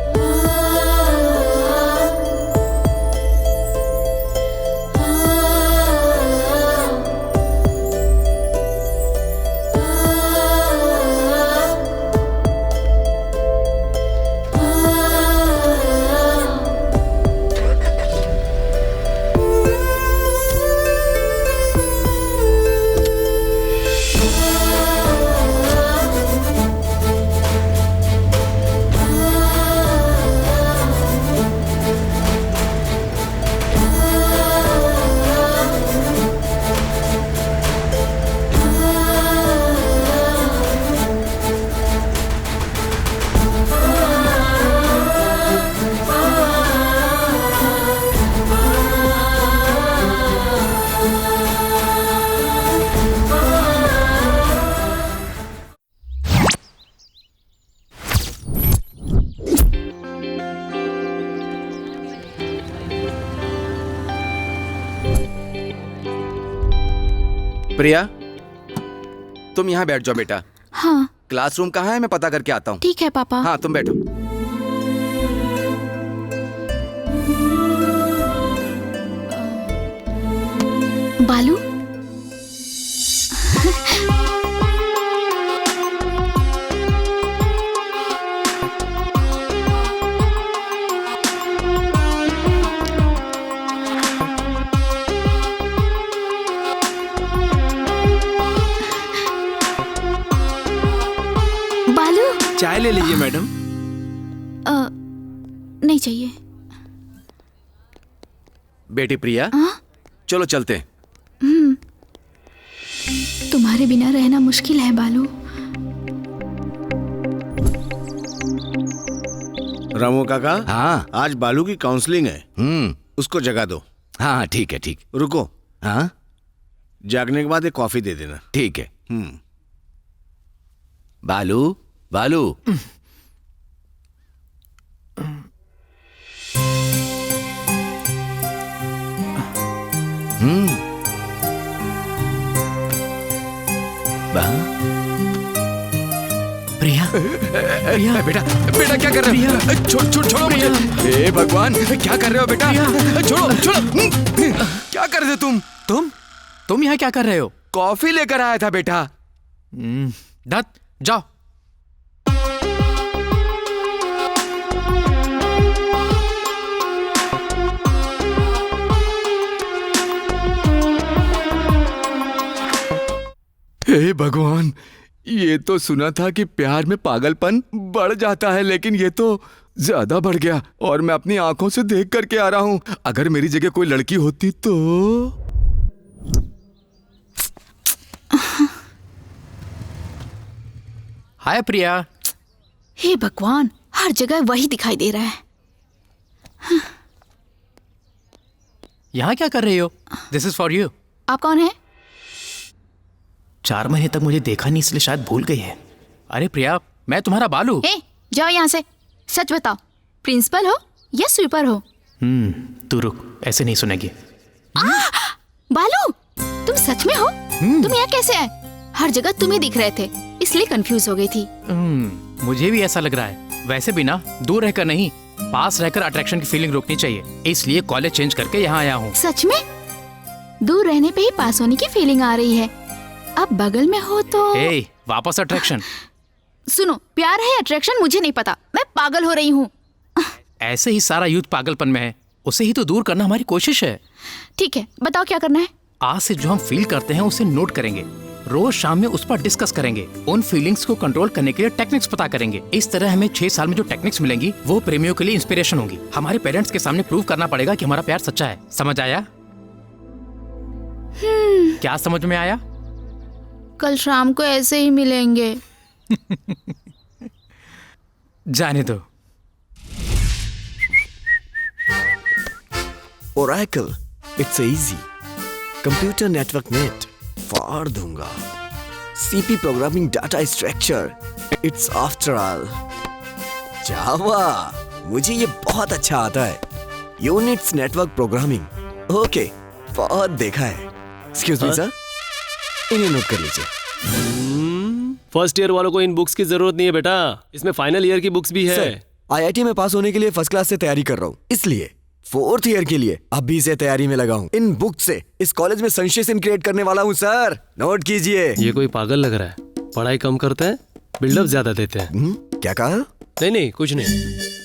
प्रिया, तुम यहाँ बैठ जाओ बेटा। हाँ। क्लासरूम कहाँ है, मैं पता करके आता हूँ। ठीक है पापा। हाँ तुम बैठो। बालू, चाय ले लीजिए मैडम। नहीं चाहिए। बेटी प्रिया, चलो चलते हैं। तुम्हारे बिना रहना मुश्किल है बालू। रामू काका, हाँ आज बालू की काउंसलिंग है। उसको जगा दो। हाँ ठीक है, ठीक। रुको। हाँ, जागने के बाद एक कॉफी दे देना। ठीक है। बालू, बालू। प्रिया, प्रिया, बेटा, बेटा क्या कर रहे हो? छोड़ो मुझे। हे भगवान, क्या कर रहे हो बेटा? छोड़ो। क्या कर रहे हो तुम यहाँ क्या कर रहे हो? कॉफी लेकर आया था बेटा। दत्त, जाओ। हे भगवान, ये तो सुना था कि प्यार में पागलपन बढ़ जाता है, लेकिन ये तो ज्यादा बढ़ गया और मैं अपनी आंखों से देख करके आ रहा हूं। अगर मेरी जगह कोई लड़की होती तो। हाय प्रिया। हे भगवान, हर जगह वही दिखाई दे रहा है। यहाँ क्या कर रही हो? This is for you. आप कौन है? 4 महीने तक मुझे देखा नहीं, इसलिए शायद भूल गई है। अरे प्रिया, मैं तुम्हारा बालू। ए, जाओ यहाँ से। सच बताओ, प्रिंसिपल हो या स्वीपर हो? तू रुक, ऐसे नहीं सुनेगी। बालू, तुम सच में हो? तुम यहाँ कैसे आए? हर जगह तुम ही दिख रहे थे, इसलिए कंफ्यूज हो गई थी। मुझे भी ऐसा लग रहा है। वैसे भी ना, दूर रहकर नहीं, पास रहकर अट्रैक्शन की फीलिंग रोकनी चाहिए, इसलिए कॉलेज चेंज करके यहाँ आया हूँ। सच में? दूर रहने पे ही पास होने की फीलिंग आ रही है, अब बगल में हो तो। ए, वापस अट्रैक्शन। सुनो, प्यार है अट्रैक्शन मुझे नहीं पता, मैं पागल हो रही हूँ। ऐसे ही सारा यूथ पागलपन में है, उसे ही तो दूर करना हमारी कोशिश है। ठीक है, बताओ क्या करना है। आज से जो हम फील करते हैं उसे नोट करेंगे, रोज शाम में उस पर डिस्कस करेंगे, उन फीलिंग्स को कंट्रोल करने के लिए टेक्निक्स पता करेंगे। इस तरह हमें 6 साल में जो टेक्निक्स मिलेंगी वो प्रेमियों के लिए इंस्पिरेशन होंगी। हमारे पेरेंट्स के सामने प्रूव करना पड़ेगा कि हमारा प्यार सच्चा है। समझ आया? क्या समझ में आया? कल शाम को ऐसे ही मिलेंगे। जाने दो। Oracle, it's easy. Computer network net, फाड़ दूंगा. CP programming data structure, it's after all. Java, मुझे ये बहुत अच्छा आता है. Unix network programming, okay, बहुत देखा है. Excuse me sir, इन्हें नोट कर लीजिए. फर्स्ट ईयर वालों को इन बुक्स की जरूरत नहीं है बेटा, इसमें फाइनल ईयर की बुक्स भी है। सर, IIT में पास होने के लिए फर्स्ट क्लास से तैयारी कर रहा हूँ, इसलिए 4th ईयर के लिए अभी से तैयारी में लगा हूँ। इन बुक से इस कॉलेज में सेंसेशन क्रिएट करने वाला हूँ सर, नोट कीजिए। ये कोई पागल लग रहा है, पढ़ाई कम करते हैं, बिल्डअप ज्यादा देते हैं। क्या कहा? नहीं कुछ नहीं।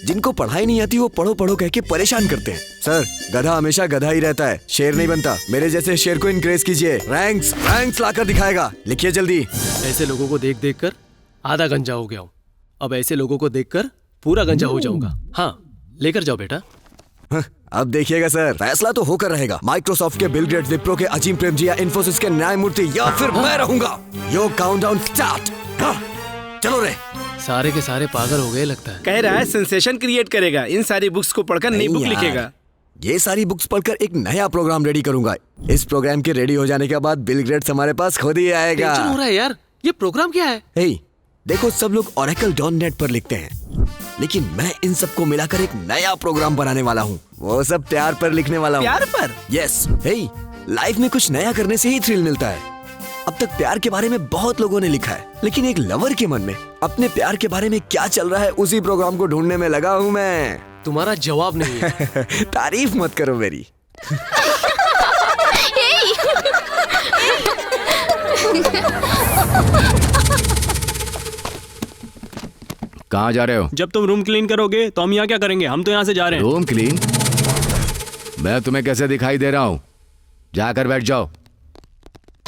जिनको पढ़ाई नहीं आती वो पढ़ो पढ़ो कह के परेशान करते हैं। सर, गधा हमेशा गधा ही रहता है, शेर नहीं बनता। मेरे जैसे शेर को इनक्रेज कीजिए, रैंक्स लाकर दिखाएगा। लिखिए जल्दी। ऐसे लोगों को देख देख कर आधा गंजा हो गया हूँ, अब ऐसे लोगों को देख कर पूरा गंजा हो जाऊंगा। हाँ, लेकर जाओ बेटा। अब देखिएगा सर, फैसला तो होकर रहेगा। माइक्रोसॉफ्ट के बिल गेट्स, विप्रो के अजीम प्रेमजी या इन्फोसिस के न्यायमूर्ति, या फिर मैं रहूंगा। यो काउंटडाउन स्टार्ट। चलो रे। सारे के सारे पागल हो गए लगता है। कह रहा है सेंसेशन क्रिएट करेगा, इन सारी बुक्स को पढ़कर नई बुक लिखेगा। ये सारी बुक्स पढ़कर एक नया प्रोग्राम रेडी करूंगा। इस प्रोग्राम के रेडी हो जाने के बाद बिल गेट्स हमारे पास खुद ही आएगा। टेंशन हो रहा है यार, ये प्रोग्राम क्या है? हे, देखो सब लोग oracle.net पर लिखते हैं, लेकिन मैं इन सबको मिलाकर एक नया प्रोग्राम बनाने वाला हूँ। वो सब प्यार पर लिखने वाला हूँ। प्यार पर? यस। हे, लाइफ में कुछ नया करने से ही थ्रिल मिलता है। अब तक प्यार के बारे में बहुत लोगों ने लिखा है, लेकिन एक लवर के मन में अपने प्यार के बारे में क्या चल रहा है, उसी प्रोग्राम को ढूंढने में लगा हूँ मैं। तुम्हारा जवाब नहीं है। तारीफ मत करो मेरी। कहाँ जा रहे हो? जब तुम रूम क्लीन करोगे तो हम यहाँ क्या करेंगे? हम तो यहाँ से जा रहे हैं। Room clean? मैं तुम्हें कैसे दिखाई दे रहा हूँ? जाकर बैठ जाओ।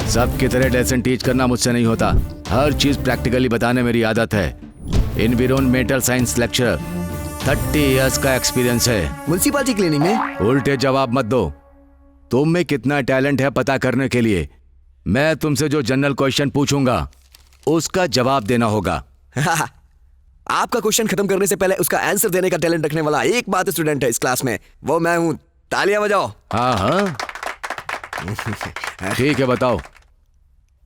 सबकी तरह लेसन टीच करना मुझसे नहीं होता, हर चीज प्रैक्टिकली बताने मेरी आदत है। एनवायरमेंटल साइंस लेक्चरर, 30 इयर्स का एक्सपीरियंस है। म्युनिसिपैलिटी क्लीनिंग में? उल्टे जवाब मत दो। तुम में कितना टैलेंट है पता करने के लिए मैं तुमसे जो जनरल क्वेश्चन पूछूंगा उसका जवाब देना होगा। आपका क्वेश्चन खत्म करने से पहले उसका आंसर देने का टैलेंट रखने वाला एक बात स्टूडेंट है इस क्लास में, वो मैं हूँ। तालियां बजाओ। हाँ ठीक है, बताओ।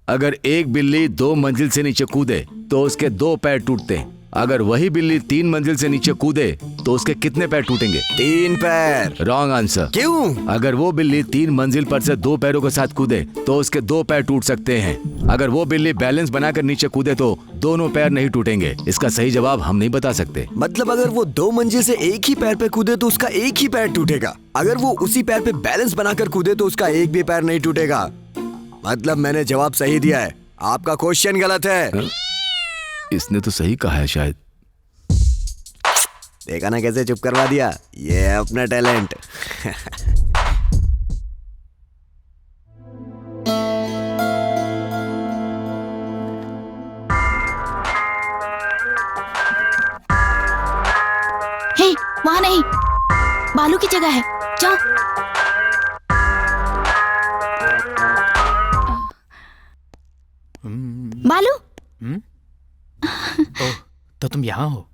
अगर एक बिल्ली 2 मंजिल से नीचे कूदे तो उसके 2 पैर टूटते हैं, अगर वही बिल्ली 3 मंजिल से नीचे कूदे तो उसके कितने पैर टूटेंगे? 3 पैर। Wrong answer. क्यों? अगर वो बिल्ली 3 मंजिल पर से 2 पैरों के साथ कूदे तो उसके 2 पैर टूट सकते हैं, अगर वो बिल्ली बैलेंस बनाकर नीचे कूदे तो दोनों पैर नहीं टूटेंगे। इसका सही जवाब हम नहीं बता सकते। मतलब अगर वो 2 मंजिल से एक ही पैर पे कूदे तो उसका एक ही पैर टूटेगा, अगर वो उसी पैर पे बैलेंस बनाकर कूदे तो उसका एक भी पैर नहीं टूटेगा। मतलब मैंने जवाब सही दिया है, आपका क्वेश्चन गलत है। इसने तो सही कहा है शायद। देखा ना कैसे चुप करवा दिया, ये है अपना टैलेंट। हे, वहाँ नहीं, बालू की जगह है, जाओ। बालू? ओह, तो तुम यहाँ हो?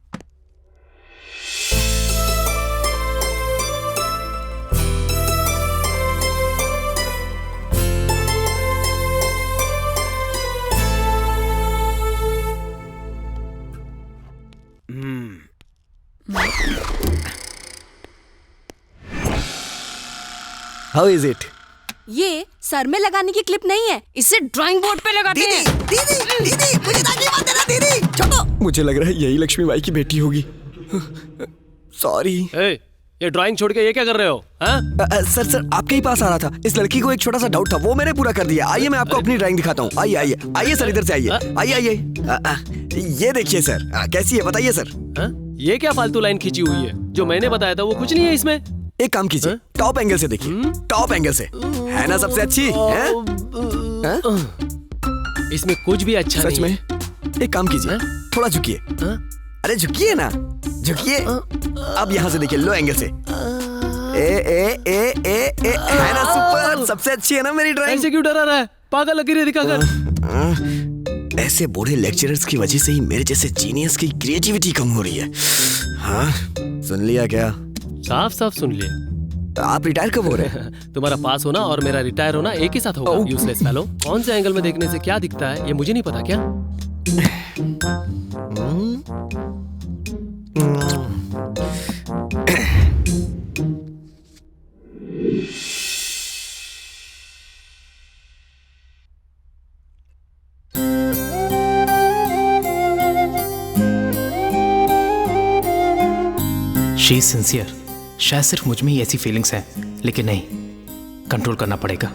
How is it? ये सर में लगाने की क्लिप नहीं है, इसे ड्राइंग बोर्ड पे लगाते हैं। दीदी मुझे ताकि मत देना दीदी, छोड़ो। मुझे लग रहा है यही लक्ष्मी बाई की बेटी होगी। सॉरी। ये ड्राइंग छोड़ के ये क्या कर रहे हो? सर आपके ही पास आ रहा था। इस लड़की को एक छोटा सा डाउट था, वो मैंने पूरा कर दिया। आइए मैं आपको अपनी ड्राइंग दिखाता हूँ। आइए आइए आइए सर, इधर से आइए। आइए आइए, ये देखिए सर। कैसी है बताइए सर? ये क्या फालतू लाइन खींची हुई है? जो मैंने बताया था वो कुछ नहीं है इसमें। एक काम कीजिए, टॉप एंगल से देखिए। टॉप एंगल से है ना सबसे अच्छी है? इसमें कुछ भी अच्छा सच नहीं में? एक काम कीजिए, थोड़ा झुकिए। अरे झुकिए ना, झुकिए। अब यहाँ से देखिए, लो एंगल से। है ना सुपर? सबसे अच्छी है ना मेरी ड्राइंग? ऐसे क्यों डरा रहा है? पागल लगी रही दिखाकर। ऐसे बूढ़े लेक्चरर्स की वजह से ही मेरे जैसे जीनियस की क्रिएटिविटी कम हो रही है। हाँ, सुन लिया क्या? साफ साफ सुन लिया। आप रिटायर कब हो रहे हैं? तुम्हारा पास होना और मेरा रिटायर होना एक ही साथ होगा। Useless fellow. कौन से एंगल में देखने से क्या दिखता है ये मुझे नहीं पता क्या? She is sincere. शायद सिर्फ मुझ में ही ऐसी फीलिंग्स हैं, लेकिन नहीं, कंट्रोल करना पड़ेगा।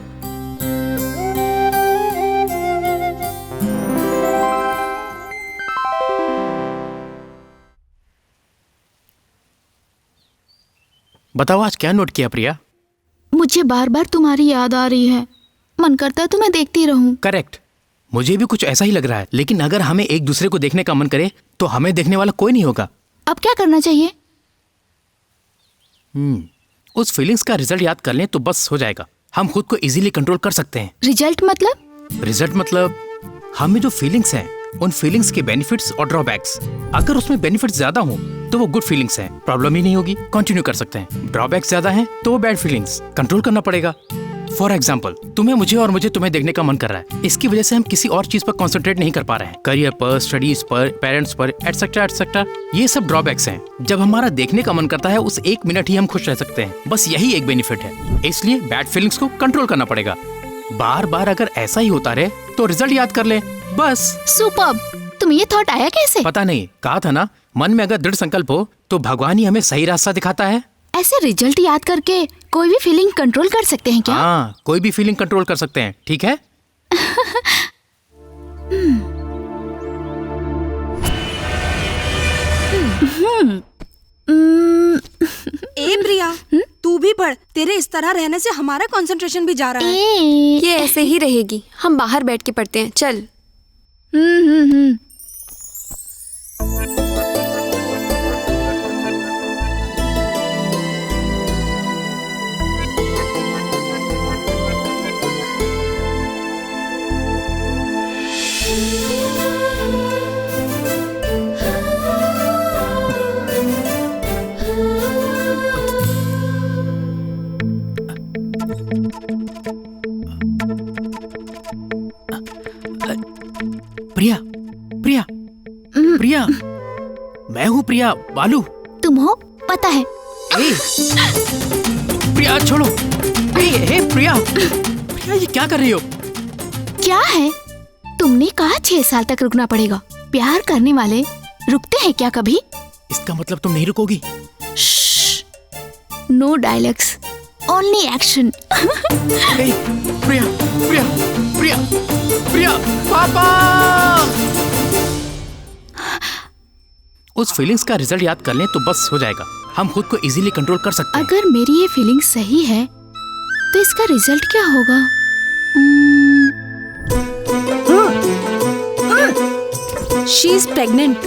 बताओ आज क्या नोट किया प्रिया? मुझे बार बार तुम्हारी याद आ रही है, मन करता है तुम्हें देखती रहूं। करेक्ट, मुझे भी कुछ ऐसा ही लग रहा है। लेकिन अगर हमें एक दूसरे को देखने का मन करे तो हमें देखने वाला कोई नहीं होगा। अब क्या करना चाहिए? उस फीलिंग्स का रिजल्ट याद कर लें तो बस हो जाएगा। हम खुद को इजीली कंट्रोल कर सकते हैं। रिजल्ट मतलब हमें जो फीलिंग्स हैं उन फीलिंग्स के बेनिफिट्स और ड्रॉबैक्स। अगर उसमें बेनिफिट्स ज्यादा हो तो वो गुड फीलिंग्स हैं, प्रॉब्लम ही नहीं होगी, कंटिन्यू कर सकते हैं। ड्रॉबैक्स ज्यादा हैं तो वो बैड फीलिंग्स, कंट्रोल करना पड़ेगा। फॉर एग्जाम्पल, तुम्हें मुझे और मुझे तुम्हें देखने का मन कर रहा है, इसकी वजह से हम किसी और चीज पर कॉन्सेंट्रेट नहीं कर पा रहे हैं, करियर पर, स्टडीज पर, पेरेंट्स पर, एटसेट्रा एटसेट्रा। ये सब ड्रॉबैक्स हैं। जब हमारा देखने का मन करता है उस एक मिनट ही हम खुश रह सकते हैं, बस यही एक बेनिफिट है। इसलिए बैड फीलिंग्स को कंट्रोल करना पड़ेगा। बार बार अगर ऐसा ही होता रहे तो रिजल्ट याद कर ले, बस। सुपर्ब! तुम्हें ये थॉट आया कैसे? पता नहीं, कहा था ना, मन में अगर दृढ़ संकल्प हो तो भगवान ही हमें सही रास्ता दिखाता है। ऐसे रिजल्ट याद करके कोई भी फीलिंग कंट्रोल कर सकते हैं क्या? हाँ, कोई भी फीलिंग कंट्रोल कर सकते हैं, ठीक है? ए प्रिया, तू भी पढ़। तेरे इस तरह रहने से हमारा कंसंट्रेशन भी जा रहा है। ये ऐसे ही रहेगी, हम बाहर बैठ के पढ़ते हैं, चल। प्रिया, प्रिया, प्रिया, मैं हूँ प्रिया, बालू। तुम हो? पता है। प्रिया छोड़ो। हे प्रिया, प्रिया ये क्या कर रही हो? क्या है? तुमने कहा 6 साल तक रुकना पड़ेगा। प्यार करने वाले रुकते हैं क्या कभी? इसका मतलब तुम नहीं रुकोगी? No dialogues, only action. Priya, Priya, Priya, Priya, पापा! उस फीलिंग्स का रिजल्ट याद कर लें तो बस हो जाएगा। हम खुद को इजीली कंट्रोल कर सकते हैं। अगर मेरी ये फीलिंग सही है तो इसका रिजल्ट क्या होगा? She is pregnant.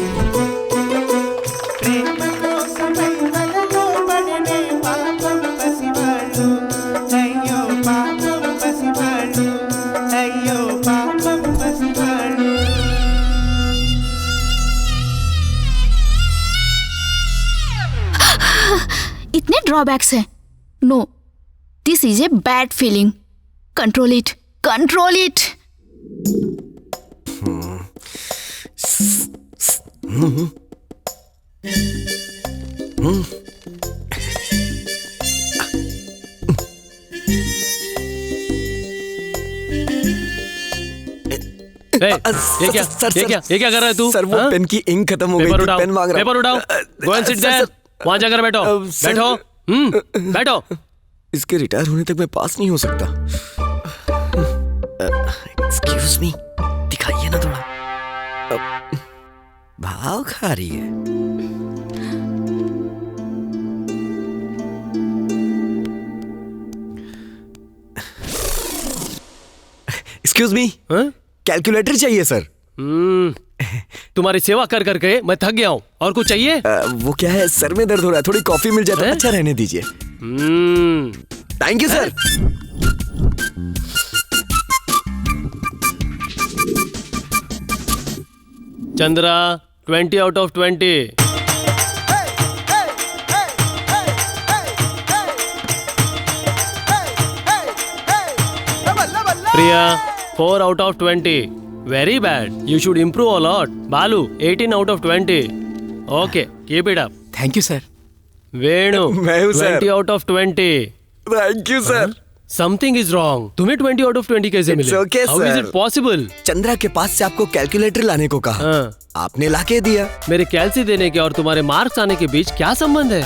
ड्रॉबैक्स हैं। No, this is a bad feeling. Control it, control it. ये क्या कर रहा है तू? सर वो पेन की इंक खत्म हो गई थी, पेन मांग रहा हूं। पेपर उठाओ, गो एंड सिट देयर, वहां जाकर बैठो। बैठो, बैठो। इसके रिटायर होने तक मैं पास नहीं हो सकता। एक्सक्यूज मी, दिखाइए ना थोड़ा। भाव खा रही है। एक्सक्यूज मी, कैलकुलेटर चाहिए सर। तुम्हारी सेवा कर करके मैं थक गया हूँ। और कुछ चाहिए? वो क्या है, सर में दर्द हो रहा है, थोड़ी कॉफी मिल जाए तो अच्छा रहने दीजिए। Thank you sir. Chandra, 20 out of 20। Priya, 4 out of 20। Very bad. You should improve a lot. Balu, 18 out of 20. Okay, keep it up. Thank you, sir. Venu, मैं हूँ, sir. 20 out of 20. Thank you sir. Something is wrong. तुम्हें 20 out of 20 कैसे मिले? It's okay, How is sir. it possible? Chandra के पास से आपको calculator लाने को कहा। आपने लाके दिया। मेरे कैलसी देने के और तुम्हारे मार्क्स आने के बीच क्या संबंध है?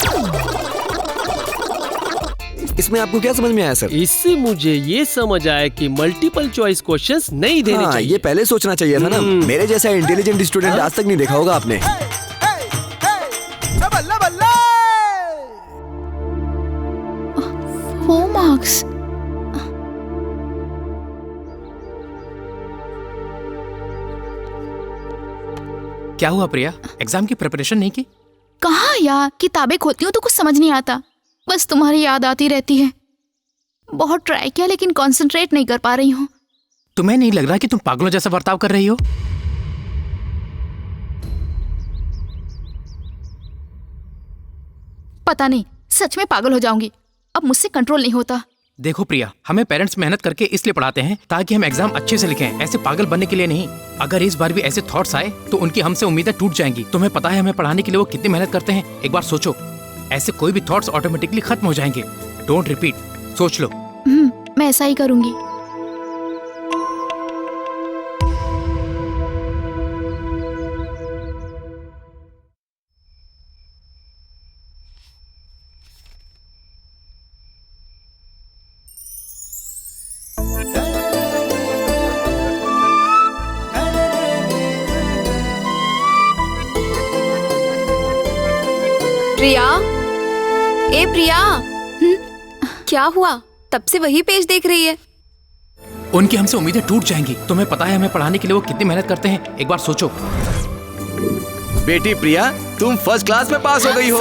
इसमें आपको क्या समझ में आया सर? इससे मुझे ये समझ आया कि मल्टीपल चॉइस क्वेश्चंस नहीं देने चाहिए। ये पहले सोचना चाहिए था ना। मेरे जैसा इंटेलिजेंट स्टूडेंट आज तक नहीं देखा होगा आपने। 4 marks। क्या हुआ प्रिया, एग्जाम की प्रिपरेशन नहीं की? कहाँ यार, किताबें खोलती हूँ तो कुछ समझ नहीं आता, बस तुम्हारी याद आती रहती है। बहुत ट्राई किया लेकिन कंसंट्रेट नहीं कर पा रही हूँ। तुम्हें नहीं लग रहा कि तुम पागलों जैसा बर्ताव कर रही हो? पता नहीं, सच में पागल हो जाऊंगी। अब मुझसे कंट्रोल नहीं होता। देखो प्रिया, हमें पेरेंट्स मेहनत करके इसलिए पढ़ाते हैं ताकि हम एग्जाम अच्छे से लिखें, ऐसे पागल बनने के लिए नहीं। अगर इस बार भी ऐसे थॉट्स आए तो उनकी हमसे उम्मीदें टूट जाएंगी। तुम्हें पता है हमें पढ़ाने के लिए वो कितनी मेहनत करते हैं? एक बार सोचो, ऐसे कोई भी थॉट्स ऑटोमेटिकली खत्म हो जाएंगे। डोंट रिपीट, सोच लो। मैं ऐसा ही करूंगी। प्रिया, ए प्रिया, क्या हुआ? तब से वही पेज देख रही है। उनकी हमसे उम्मीदें टूट जाएंगी। तुम्हें पता है हमें पढ़ाने के लिए वो कितनी मेहनत करते हैं। एक बार सोचो। बेटी प्रिया, तुम फर्स्ट क्लास में पास हो गई हो।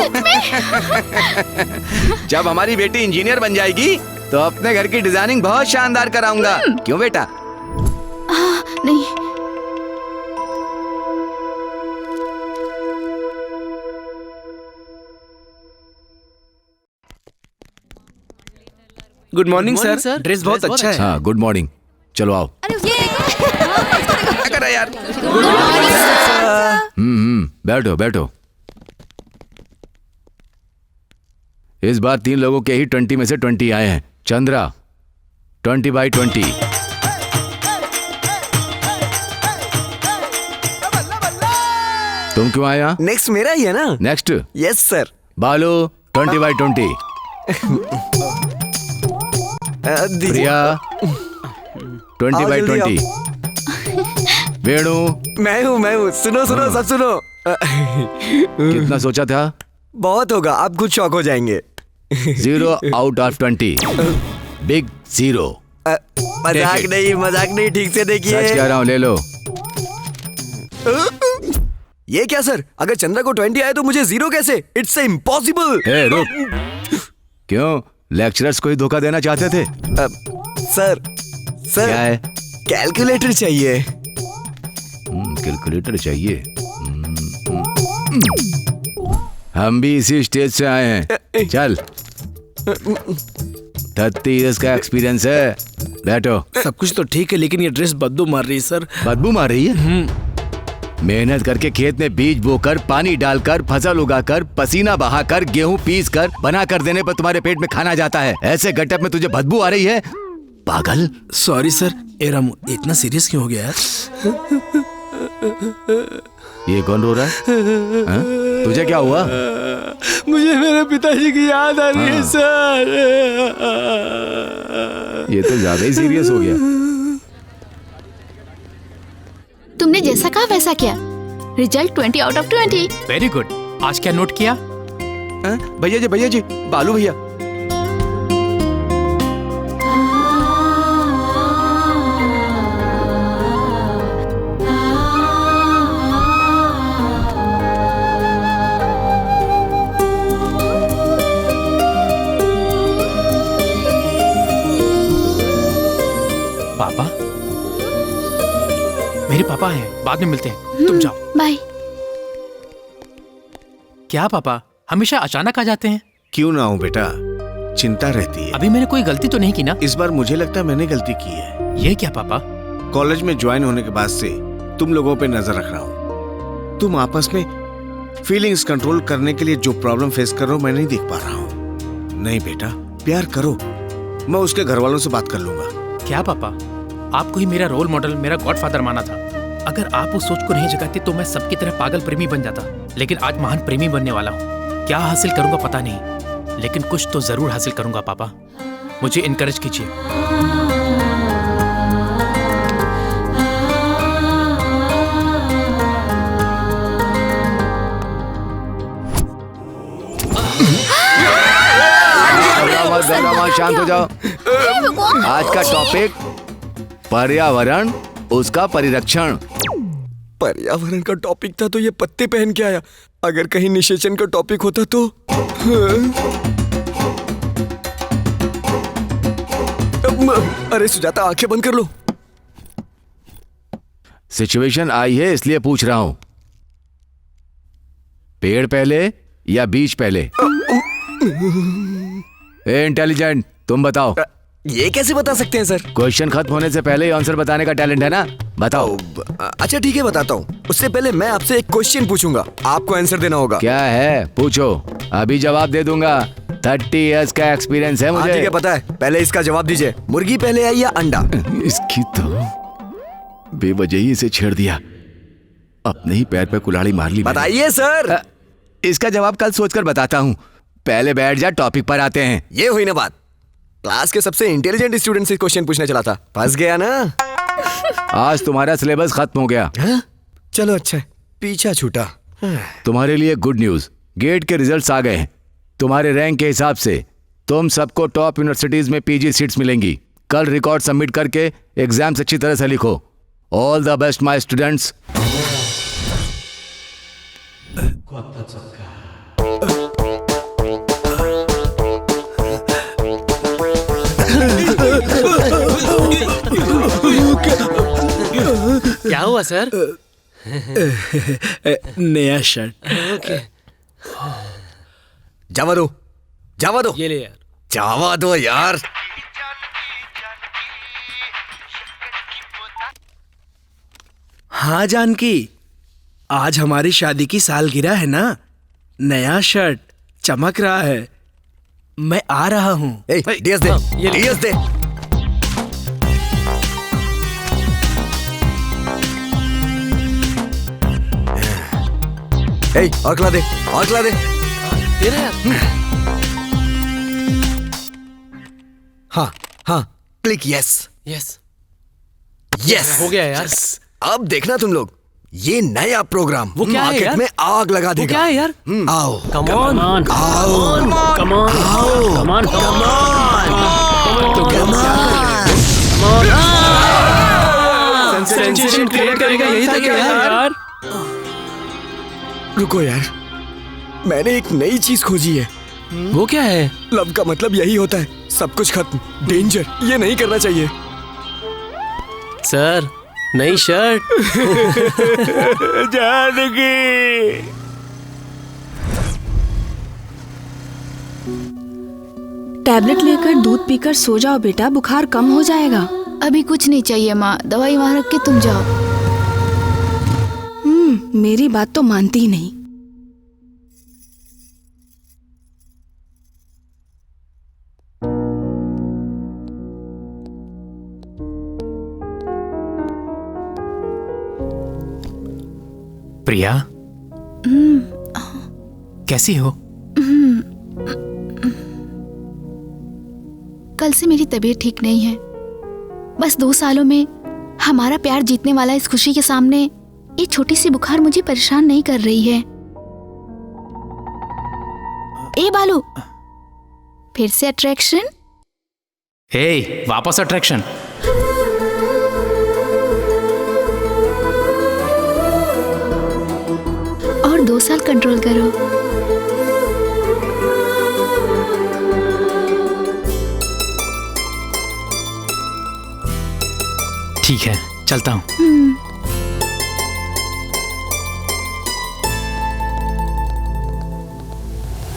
जब हमारी बेटी इंजीनियर बन जाएगी तो अपने घर की डिजाइनिंग बहुत शानदार कराऊंगा। क्यों बेटा? नहीं। Good morning sir. ड्रेस बहुत अच्छा है। हाँ, गुड मॉर्निंग। चलो आओ। क्या यार? बैठो बैठो। इस बार 3 लोगों के ही 20 में से 20 आए हैं। चंद्रा, 20/20। तुम क्यों आया? नेक्स्ट मेरा ही है ना? नेक्स्ट? Yes sir. बालू, 20/20। प्रिया, 20/20। वेणु, मैं हूँ। सुनो सब सुनो। कितना सोचा था? बहुत होगा, आप खुद शॉक हो जाएंगे। 0 out of 20। बिग 0। मजाक नहीं, ठीक से देखिए। सच कह रहा हूँ, ले लो। ये क्या सर? अगर चंद्रा को 20 आए तो मुझे 0 कैसे? It's impossible. रुक। क्यों, लेक्चरर्स को ही धोखा देना चाहते थे? सर क्या है? कैलकुलेटर चाहिए। कैलकुलेटर चाहिए? हम भी इसी स्टेज से आए हैं। चल 30 इयर्स का एक्सपीरियंस है। बैठो। सब कुछ तो ठीक है, लेकिन ये ड्रेस बदबू मार रही है सर। बदबू मार रही है? मेहनत करके खेत में बीज बोकर, पानी डालकर, फसल उगाकर, पसीना बहाकर, गेहूं पीस कर बना कर देने पर तुम्हारे पेट में खाना जाता है। ऐसे गटअप में तुझे बदबू आ रही है? पागल। Sorry sir. एराम इतना सीरियस क्यों हो गया यार? ये कौन रो रहा है? हा? तुझे क्या हुआ? मुझे मेरे पिताजी की याद आ रही है सर। ये तो ज्यादा ही सीरियस हो गया। तुमने जैसा कहा वैसा किया। Result 20 out of 20। Very good. आज क्या नोट किया? भैया जी, बालू भैया। पापा? मेरे पापा हैं, बाद में मिलते हैं। तुम जाओ। बाय। क्या पापा हमेशा अचानक आ जाते हैं? क्यों ना हूँ बेटा, चिंता रहती है। अभी मैंने कोई गलती तो नहीं की ना? इस बार मुझे लगता है मैंने गलती की है। ये क्या पापा? कॉलेज में ज्वाइन होने के बाद से तुम लोगों पे नजर रख रहा हूँ। तुम आपस में फीलिंग्स कंट्रोल करने के लिए जो प्रॉब्लम फेस कर रहे हो मैं नहीं देख पा रहा हूँ। नहीं बेटा, प्यार करो, मैं उसके घर वालों से बात कर लूंगा। क्या पापा, आपको ही मेरा रोल मॉडल, मेरा गॉडफादर माना था। अगर आप उस सोच को नहीं जगाते तो मैं सबकी तरह पागल प्रेमी बन जाता। लेकिन आज महान प्रेमी बनने वाला हूँ। क्या हासिल करूंगा पता नहीं, लेकिन कुछ तो जरूर हासिल करूंगा। पापा मुझे इनकरेज कीजिए। शांत हो जाओ। आज का टॉपिक पर्यावरण, उसका परिरक्षण। पर्यावरण का टॉपिक था तो ये पत्ते पहन के आया। अगर कहीं निषेचन का टॉपिक होता तो अरे सुजाता, आंखें बंद कर लो। सिचुएशन आई है इसलिए पूछ रहा हूं। पेड़ पहले या बीज पहले? इंटेलिजेंट, तुम बताओ। ये कैसे बता सकते हैं सर? क्वेश्चन खत्म होने से पहले ही आंसर बताने का टैलेंट है ना? बताओ। अच्छा ठीक है, बताता हूँ। उससे पहले मैं आपसे एक क्वेश्चन पूछूंगा, आपको आंसर देना होगा। क्या है? पूछो, अभी जवाब दे दूंगा। 30 इयर्स का एक्सपीरियंस है मुझे। ठीक है, पता है। पहले इसका जवाब दीजिए, मुर्गी पहले आई या अंडा? इसकी तो बेवजह ही इसे छेड़ दिया, अपने ही पैर पे कुल्हाड़ी मार ली। बताइए सर। इसका जवाब कल सोचकर बताता हूँ, पहले बैठ जा, टॉपिक पर आते हैं। ये हुई ना बात। क्लास के सबसे इंटेलिजेंट स्टूडेंट से क्वेश्चन पूछने चला था, फंस गया ना। आज तुम्हारा सिलेबस खत्म हो गया। चलो अच्छा, पीछा छूटा। तुम्हारे लिए गुड न्यूज, गेट के रिजल्ट्स आ गए हैं। तुम्हारे रैंक के हिसाब से तुम सबको टॉप यूनिवर्सिटीज में पीजी सीट्स मिलेंगी। कल रिकॉर्ड सबमिट करके एग्जाम्स अच्छी तरह से लिखो। All the best my students. क्या हुआ सर? नया शर्ट। ओके। जावा दो, जावा दो। ये ले यार। जावा दो यार। हाँ जानकी, आज हमारी शादी की सालगिरह है ना। नया शर्ट चमक रहा है। मैं आ रहा हूँ। डीएस दे, डीएस दे। और खिला दे, और खिला दे। दे रहा यार। हाँ हाँ, क्लिक यस। यस यस, हो गया यार। अब देखना तुम लोग, ये नया प्रोग्राम वो क्या है मार्केट यार? में आग लगा देगा। वो क्या है यार? आओ, कम ऑन, आओ, come on, come on, sensation create करेगा, यही था क्या यार? रुको यार, मैंने एक नई चीज खोजी है। वो क्या है? लव का मतलब यही होता है, सब कुछ खत्म, डेंजर। ये नहीं करना चाहिए सर। नई शर्ट। टैबलेट लेकर दूध पीकर सो जाओ बेटा, बुखार कम हो जाएगा। अभी कुछ नहीं चाहिए माँ, दवाई वहाँ रख के तुम जाओ। मेरी बात तो मानती ही नहीं। प्रिया, कैसी हो? कल से मेरी तबीयत ठीक नहीं है। बस 2 सालों में हमारा प्यार जीतने वाला इस खुशी के सामने ये छोटी सी बुखार मुझे परेशान नहीं कर रही है। ए बालू, फिर से अट्रैक्शन? हे, वापस अट्रैक्शन? और 2 साल कंट्रोल करो। ठीक है, चलता हूँ।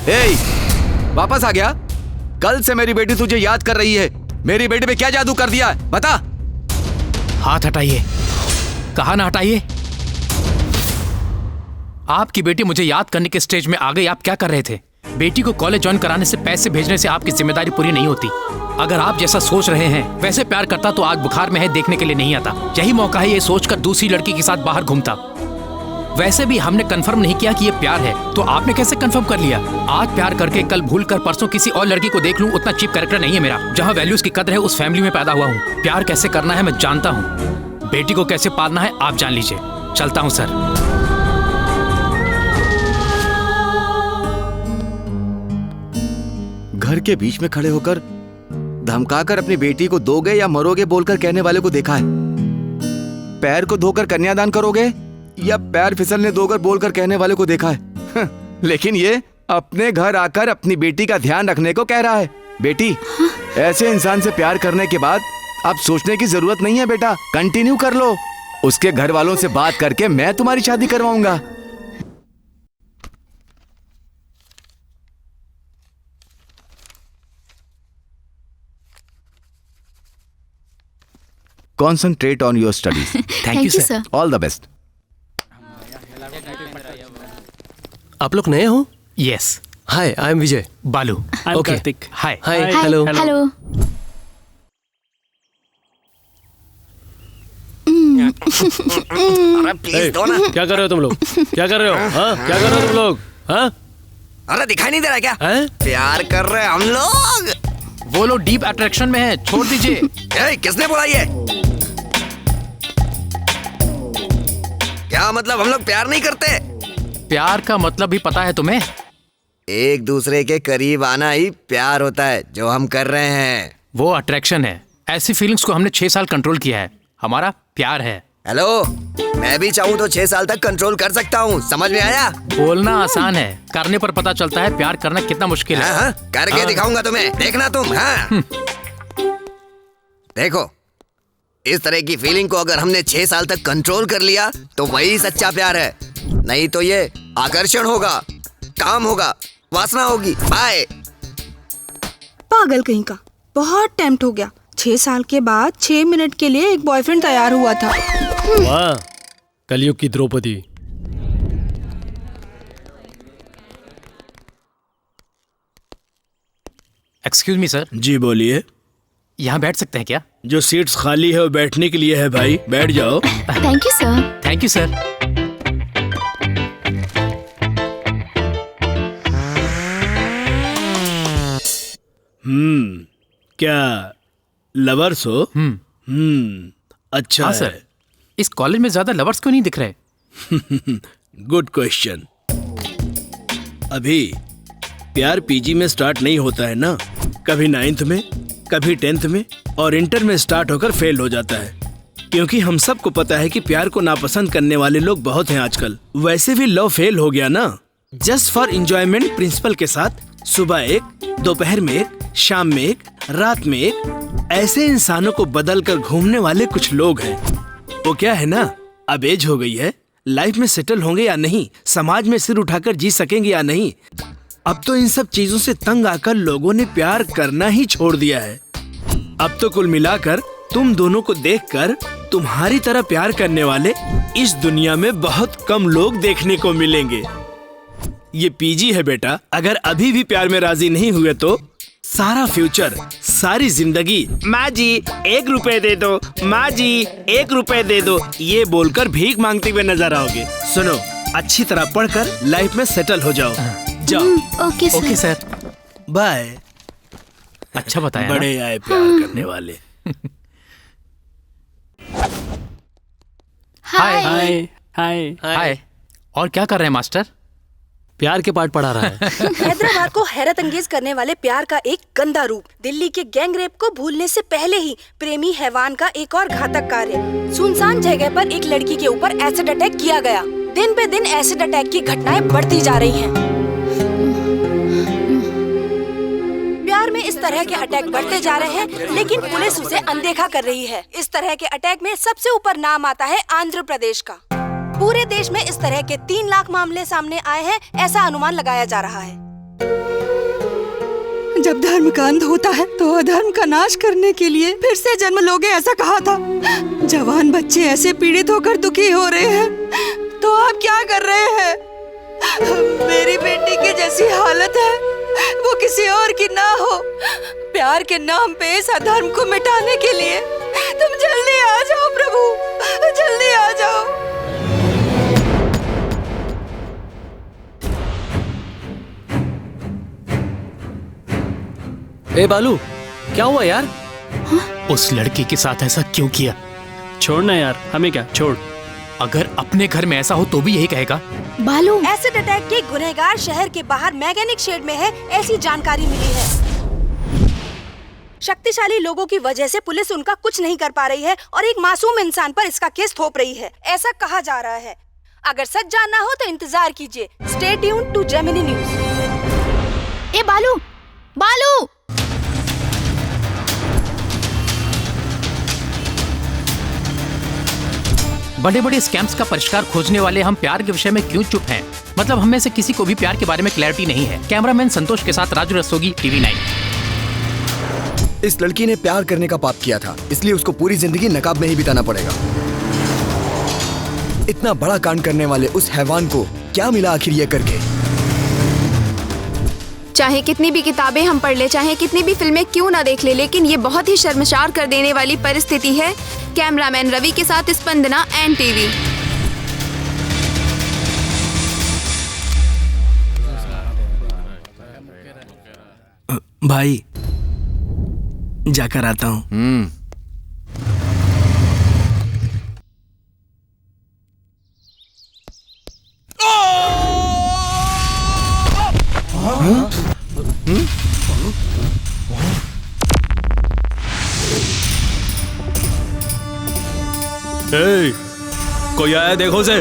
ए, वापस आ गया? कल से मेरी बेटी तुझे याद कर रही है। मेरी बेटी पे क्या जादू कर दिया है? बता। हाथ हटाइए। कहा ना हटाइए। आपकी बेटी मुझे याद करने के स्टेज में आ गई। आप क्या कर रहे थे? बेटी को कॉलेज ज्वाइन कराने से पैसे भेजने से आपकी जिम्मेदारी पूरी नहीं होती। अगर आप जैसा सोच रहे हैं वैसे प्यार करता तो आज बुखार में है देखने के लिए नहीं आता। यही मौका है ये सोचकर दूसरी लड़की के साथ बाहर घूमता। वैसे भी हमने कंफर्म नहीं किया कि ये प्यार है, तो आपने कैसे कंफर्म कर लिया? आज प्यार करके कल भूल कर परसों किसी और लड़की को देख लूं, उतना चीप कैरेक्टर नहीं है मेरा। जहाँ वैल्यूज की कदर है उस फैमिली में पैदा हुआ हूँ। प्यार कैसे करना है मैं जानता हूँ। बेटी को कैसे पालना है आप जान लीजिए। चलता हूँ सर। घर के बीच में खड़े होकर धमकाकर अपनी बेटी को दोगे या मरोगे बोलकर कहने वाले को देखा है। पैर को धोकर कन्यादान करोगे या पैर फिसलने दोगे बोलकर कहने वाले को देखा है। लेकिन ये अपने घर आकर अपनी बेटी का ध्यान रखने को कह रहा है। बेटी, ऐसे इंसान से प्यार करने के बाद अब सोचने की जरूरत नहीं है बेटा, कंटिन्यू कर लो। उसके घर वालों से बात करके मैं तुम्हारी शादी करवाऊंगा। Concentrate on your studies. Thank you, sir. All the best. आप लोग नए हो? Yes. Hi, I am Vijay. बालू. I'm Okay. Karthik. Hi. Hi. Hello. Hello. अरे प्लीज दो ना। क्या कर रहे हो तुम लोग? क्या कर रहे हो? हाँ? क्या कर रहे हो तुम लोग? हाँ? अरे दिखाई नहीं दे रहा क्या? हैं? प्यार कर रहे हैं हम लोग। वो लोग डीप अट्रैक्शन में है, छोड़ दीजिए। किसने बोला ये? क्या मतलब हम लोग प्यार नहीं करते? प्यार का मतलब भी पता है तुम्हें? एक दूसरे के करीब आना ही प्यार होता है जो हम कर रहे हैं। वो अट्रैक्शन है। ऐसी फीलिंग्स को हमने 6 साल कंट्रोल किया है। हमारा प्यार है। हेलो, मैं भी चाहूँ तो 6 साल तक कंट्रोल कर सकता हूँ। समझ में आया? बोलना आसान है, करने पर पता चलता है प्यार करना कितना मुश्किल है। हाँ, करके दिखाऊंगा तुम्हें, देखना तुम। हाँ देखो, इस तरह की फीलिंग को अगर हमने 6 साल तक कंट्रोल कर लिया तो वही सच्चा प्यार है। नहीं तो ये आकर्षण होगा, काम होगा, वासना होगी। बाय। पागल कहीं का, बहुत टेम्प्ट हो गया। 6 साल के बाद 6 मिनट के लिए एक बॉयफ्रेंड तैयार हुआ था। वाह, कलयुग की द्रौपदी। Excuse me sir. जी बोलिए। यहाँ बैठ सकते हैं क्या? जो सीट्स खाली है वो बैठने के लिए है भाई, बैठ जाओ। Thank you sir. Thank you sir. क्या लवर्स हो? अच्छा हाँ है। सर। इस कॉलेज में ज्यादा लवर्स क्यों नहीं दिख रहे? Good question. अभी प्यार पीजी में स्टार्ट नहीं होता है ना, कभी 9th में, कभी 10th में और इंटर में स्टार्ट होकर फेल हो जाता है। क्योंकि हम सबको पता है कि प्यार को नापसंद करने वाले लोग बहुत हैं आजकल। वैसे भी लव फेल हो गया ना, जस्ट फॉर एंजॉयमेंट प्रिंसिपल के साथ सुबह एक, दोपहर में एक, शाम में एक, रात में एक, ऐसे इंसानों को बदल कर घूमने वाले कुछ लोग हैं। वो क्या है ना, अब एज हो गई है, लाइफ में सेटल होंगे या नहीं, समाज में सिर उठाकर जी सकेंगे या नहीं, अब तो इन सब चीजों से तंग आकर लोगों ने प्यार करना ही छोड़ दिया है। अब तो कुल मिलाकर तुम दोनों को देखकर तुम्हारी तरह प्यार करने वाले इस दुनिया में बहुत कम लोग देखने को मिलेंगे। ये पीजी है बेटा, अगर अभी भी प्यार में राजी नहीं हुए तो सारा फ्यूचर, सारी जिंदगी माँ जी 1 रुपए दे दो, माँ जी 1 रुपए दे दो, ये बोलकर भीख मांगते हुए नजर आओगे। सुनो, अच्छी तरह पढ़कर लाइफ में सेटल हो जाओ। जाओ। Okay sir. बाय। अच्छा बताया। बड़े आए प्यार करने वाले। हाय हाय हाय हाय। और क्या कर रहे हैं मास्टर? प्यार के पाठ पढ़ा रहा है। हैदराबाद को हैरत अंगेज करने वाले प्यार का एक गंदा रूप। दिल्ली के गैंग रेप को भूलने से पहले ही प्रेमी हैवान का एक और घातक कार्य। सुनसान जगह पर एक लड़की के ऊपर एसिड अटैक किया गया। दिन पे दिन एसिड अटैक की घटनाएं बढ़ती जा रही हैं। प्यार में इस तरह के अटैक बढ़ते जा रहे हैं, लेकिन पुलिस उसे अनदेखा कर रही है। इस तरह के अटैक में सबसे ऊपर नाम आता है आंध्र प्रदेश का। पूरे देश में इस तरह के 3 लाख मामले सामने आए हैं, ऐसा अनुमान लगाया जा रहा है। जब धर्म का अंत होता है तो अधर्म का नाश करने के लिए फिर से जन्म लोगे, ऐसा कहा था। जवान बच्चे ऐसे पीड़ित होकर दुखी हो रहे हैं, तो आप क्या कर रहे हैं? मेरी बेटी की जैसी हालत है वो किसी और की ना हो। प्यार के नाम पे इस अधर्म को मिटाने के लिए तुम जल्दी आ जाओ प्रभु, जल्दी आ जाओ। ए बालू, क्या हुआ यार? उस लड़की के साथ ऐसा क्यों किया? छोड़ ना यार, हमें क्या, छोड़। अगर अपने घर में ऐसा हो तो भी यही कहेगा। बालू, एसिड अटैक के गुनहगार शहर के बाहर मैकेनिक शेड में है, ऐसी जानकारी मिली है। शक्तिशाली लोगों की वजह से पुलिस उनका कुछ नहीं कर पा रही है और एक मासूम इंसान पर इसका केस थोप रही है, ऐसा कहा जा रहा है। अगर सच जानना हो तो इंतजार कीजिए। Stay tuned to Gemini news. ए बालू, बालू! बड़े बड़े स्कैम्स का परिष्कार खोजने वाले हम प्यार के विषय में क्यों चुप हैं? मतलब हम में से किसी को भी प्यार के बारे में क्लैरिटी नहीं है। कैमरामैन संतोष के साथ राजू रस्तोगी, TV9। इस लड़की ने प्यार करने का पाप किया था, इसलिए उसको पूरी जिंदगी नकाब में ही बिताना पड़ेगा। इतना बड़ा कांड करने वाले उस हैवान को क्या मिला आखिर ये करके? चाहे कितनी भी किताबें हम पढ़ ले, चाहे कितनी भी फिल्में क्यों ना देख ले, लेकिन ये बहुत ही शर्मसार कर देने वाली परिस्थिति है। कैमरामैन रवि के साथ स्पंदना, NTV। भाई जाकर आता हूँ। कोई आया देखो से।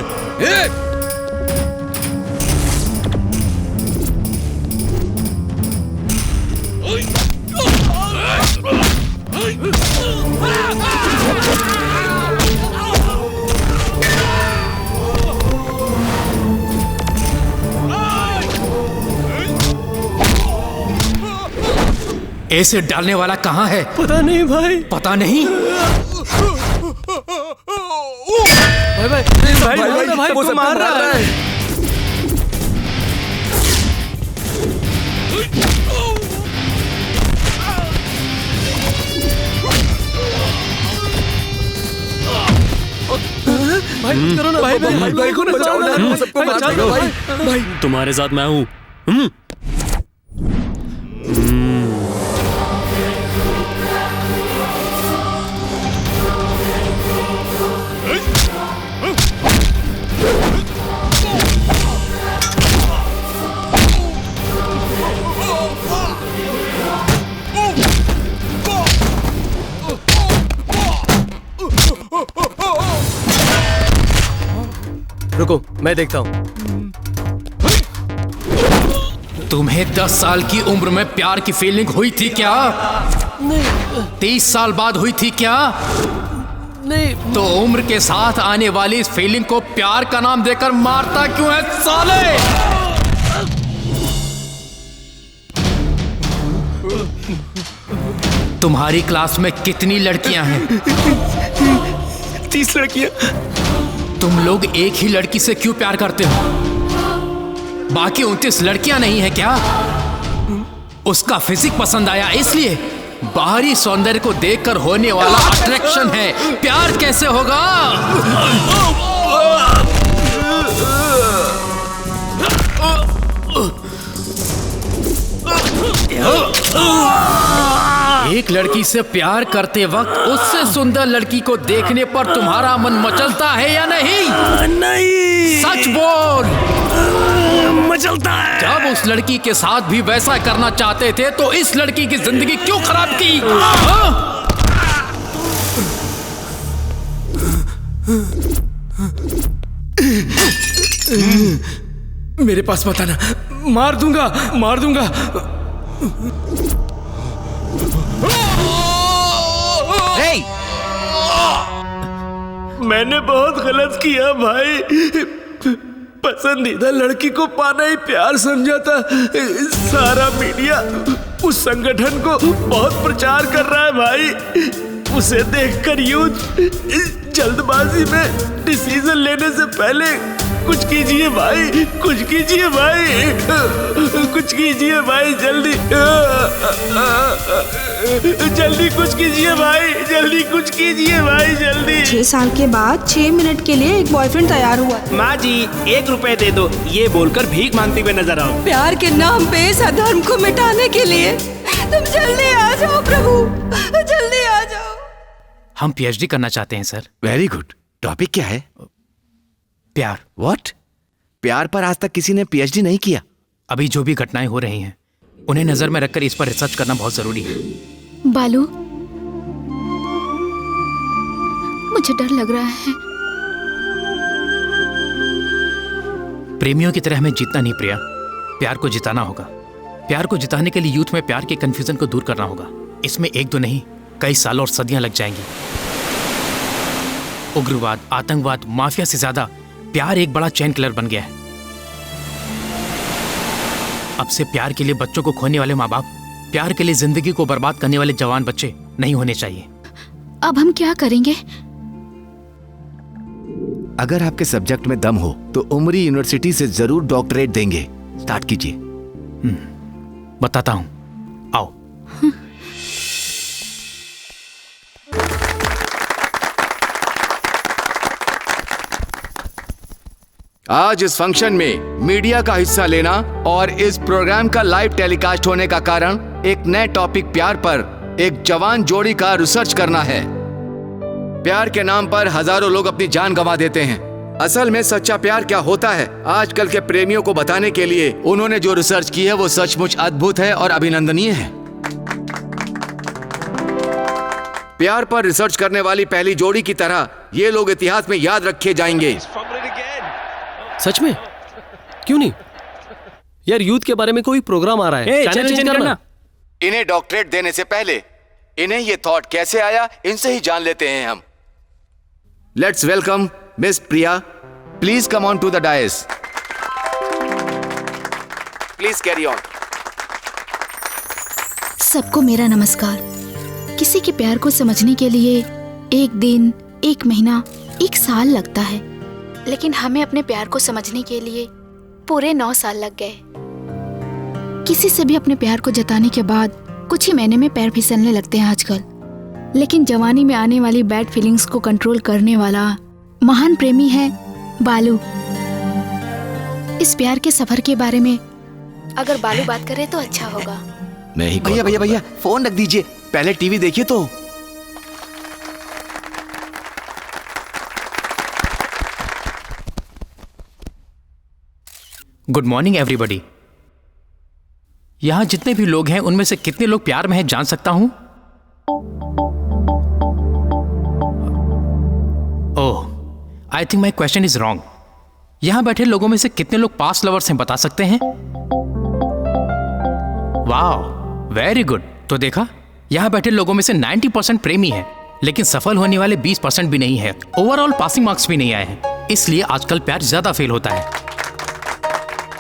ऐसे डालने वाला कहाँ है? पता नहीं भाई। पता नहीं? भाई वो मार रहा है। भाई करो ना भाई को बचाओ ना, सबको मार देगा भाई। तुम्हारे साथ मैं हूँ। रुको, मैं देखता हूँ। तुम्हें 10 साल की उम्र में प्यार की फीलिंग हुई थी क्या? नहीं। 30 साल बाद हुई थी क्या? नहीं। तो उम्र के साथ आने वाली इस फीलिंग को प्यार का नाम देकर मारता क्यों है साले? तुम्हारी क्लास में कितनी लड़कियां हैं? 30 लड़कियां। तुम लोग एक ही लड़की से क्यों प्यार करते हो? बाकी 29 लड़कियां नहीं है क्या? उसका फिजिक पसंद आया इसलिए? बाहरी सौंदर्य को देखकर होने वाला अट्रैक्शन है, प्यार कैसे होगा? एक लड़की से प्यार करते वक्त उससे सुंदर लड़की को देखने पर तुम्हारा मन मचलता है या नहीं? नहीं। सच बोल। मचलता है। जब उस लड़की के साथ भी वैसा करना चाहते थे तो इस लड़की की जिंदगी क्यों खराब की? मेरे पास मत आना, मार दूंगा, मार दूंगा। Hey! मैंने बहुत गलत किया भाई। पसंदीदा लड़की को पाना ही प्यार समझा था। सारा मीडिया उस संगठन को बहुत प्रचार कर रहा है भाई। उसे देखकर यूथ जल्दबाजी में डिसीजन लेने से पहले कुछ कीजिए भाई, कुछ कीजिए भाई, कुछ कीजिए भाई, जल्दी जल्दी कुछ कीजिए भाई, जल्दी कुछ कीजिए भाई, जल्दी। 6 साल के बाद 6 मिनट के लिए एक बॉयफ्रेंड तैयार हुआ। माँ जी 1 रुपए दे दो, ये बोलकर भीख मांगते हुए नजर आओ। प्यार के नाम पे इस अधर्म को मिटाने के लिए तुम जल्दी आ जाओ प्रभु, जल्दी आ जाओ। हम पीएचडी करना चाहते हैं सर। Very good. टॉपिक क्या है? प्यार। व्हाट? प्यार पर आज तक किसी ने पीएचडी नहीं किया। अभी जो भी घटनाएं हो रही हैं उन्हें नजर में रखकर इस पर रिसर्च करना बहुत जरूरी है। बालू, मुझे डर लग रहा है। प्रेमियों की तरह हमें जीतना नहीं प्रिया, प्यार को जिताना होगा। प्यार को जिताने के लिए यूथ में प्यार के कंफ्यूजन को दूर करना होगा। इसमें 1-2 नहीं, कई साल और सदियां लग जाएंगी। उग्रवाद, आतंकवाद, माफिया से ज्यादा प्यार एक बड़ा चेन किलर बन गया है। अब से प्यार के लिए बच्चों को खोने वाले माँ बाप, प्यार के लिए जिंदगी को बर्बाद करने वाले जवान बच्चे नहीं होने चाहिए। अब हम क्या करेंगे? अगर आपके सब्जेक्ट में दम हो तो उमरी यूनिवर्सिटी से जरूर डॉक्टरेट देंगे। स्टार्ट कीजिए। बताता हूं, आओ। आज इस फंक्शन में मीडिया का हिस्सा लेना और इस प्रोग्राम का लाइव टेलीकास्ट होने का कारण एक नए टॉपिक प्यार पर एक जवान जोड़ी का रिसर्च करना है। प्यार के नाम पर हजारों लोग अपनी जान गंवा देते हैं। असल में सच्चा प्यार क्या होता है, आजकल के प्रेमियों को बताने के लिए उन्होंने जो रिसर्च की है वो सचमुच अद्भुत है और अभिनंदनीय है। प्यार पर रिसर्च करने वाली पहली जोड़ी की तरह ये लोग इतिहास में याद रखे जाएंगे। सच में? क्यों नहीं यार, यूथ के बारे में कोई प्रोग्राम आ रहा है, चैनल चेंज करना। इन्हें डॉक्टरेट देने से पहले इन्हें ये थॉट कैसे आया, इनसे ही जान लेते हैं हम। Let's welcome miss Priya. Please come on to the dais. Please carry on. सबको मेरा नमस्कार। किसी के प्यार को समझने के लिए 1 दिन, 1 महीना, 1 साल लगता है, लेकिन हमें अपने प्यार को समझने के लिए पूरे 9 साल लग गए। किसी से भी अपने प्यार को जताने के बाद कुछ ही महीने में पैर फिसलने लगते हैं आजकल। लेकिन जवानी में आने वाली बैड फीलिंग्स को कंट्रोल करने वाला महान प्रेमी है बालू। इस प्यार के सफर के बारे में अगर बालू बात करे तो अच्छा होगा। मैं ही भैया फोन रख दीजिए, पहले टीवी देखिए तो। Good morning everybody. यहां जितने भी लोग हैं उनमें से कितने लोग प्यार में हैं जान सकता हूं? Oh, I think my question is wrong. यहां बैठे लोगों में से कितने लोग पास्ट लवर्स हैं बता सकते हैं? वाह, वेरी गुड। तो देखा, यहां बैठे लोगों में से 90% प्रेमी हैं, लेकिन सफल होने वाले 20% भी नहीं है। ओवरऑल पासिंग मार्क्स भी नहीं आए हैं, इसलिए आजकल प्यार ज्यादा फेल होता है।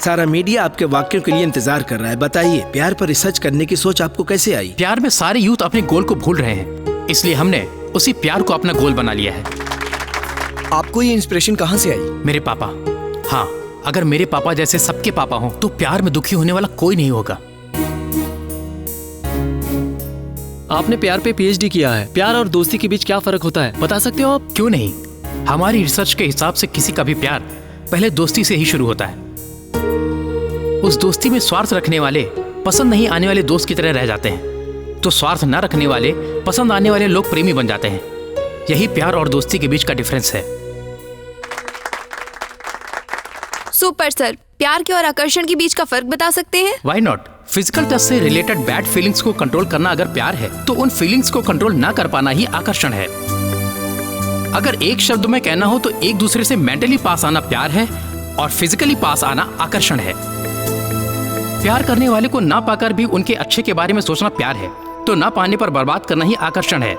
सारा मीडिया आपके वाक्यों के लिए इंतजार कर रहा है। बताइए, प्यार पर रिसर्च करने की सोच आपको कैसे आई? प्यार में सारे यूथ अपने गोल को भूल रहे हैं, इसलिए हमने उसी प्यार को अपना गोल बना लिया है। आपको ये इंस्पिरेशन कहाँ से आई? मेरे पापा। हाँ, अगर मेरे पापा जैसे सबके पापा हों तो प्यार में दुखी होने वाला कोई नहीं होगा। आपने प्यार पे पीएचडी किया है। प्यार और दोस्ती के बीच क्या फर्क होता है, बता सकते हो आप? क्यों नहीं, हमारी रिसर्च के हिसाब से किसी का भी प्यार पहले दोस्ती से ही शुरू होता है। उस दोस्ती में स्वार्थ रखने वाले पसंद नहीं आने वाले दोस्त की तरह रह जाते हैं, तो स्वार्थ न रखने वाले पसंद आने वाले लोग प्रेमी बन जाते हैं। यही प्यार और दोस्ती के बीच का डिफरेंस है। सुपर सर, प्यार के और आकर्षण के बीच का फर्क बता सकते हैं? Why not? फिजिकल टच से रिलेटेड बैड फीलिंग्स को कंट्रोल करना अगर प्यार है, तो उन फीलिंग्स को कंट्रोल ना कर पाना ही आकर्षण है। अगर एक शब्द में कहना हो तो एक दूसरे से मेंटली पास आना प्यार है और फिजिकली पास आना आकर्षण है। प्यार करने वाले को ना पाकर भी उनके अच्छे के बारे में सोचना प्यार है, तो ना पाने पर बर्बाद करना ही आकर्षण है।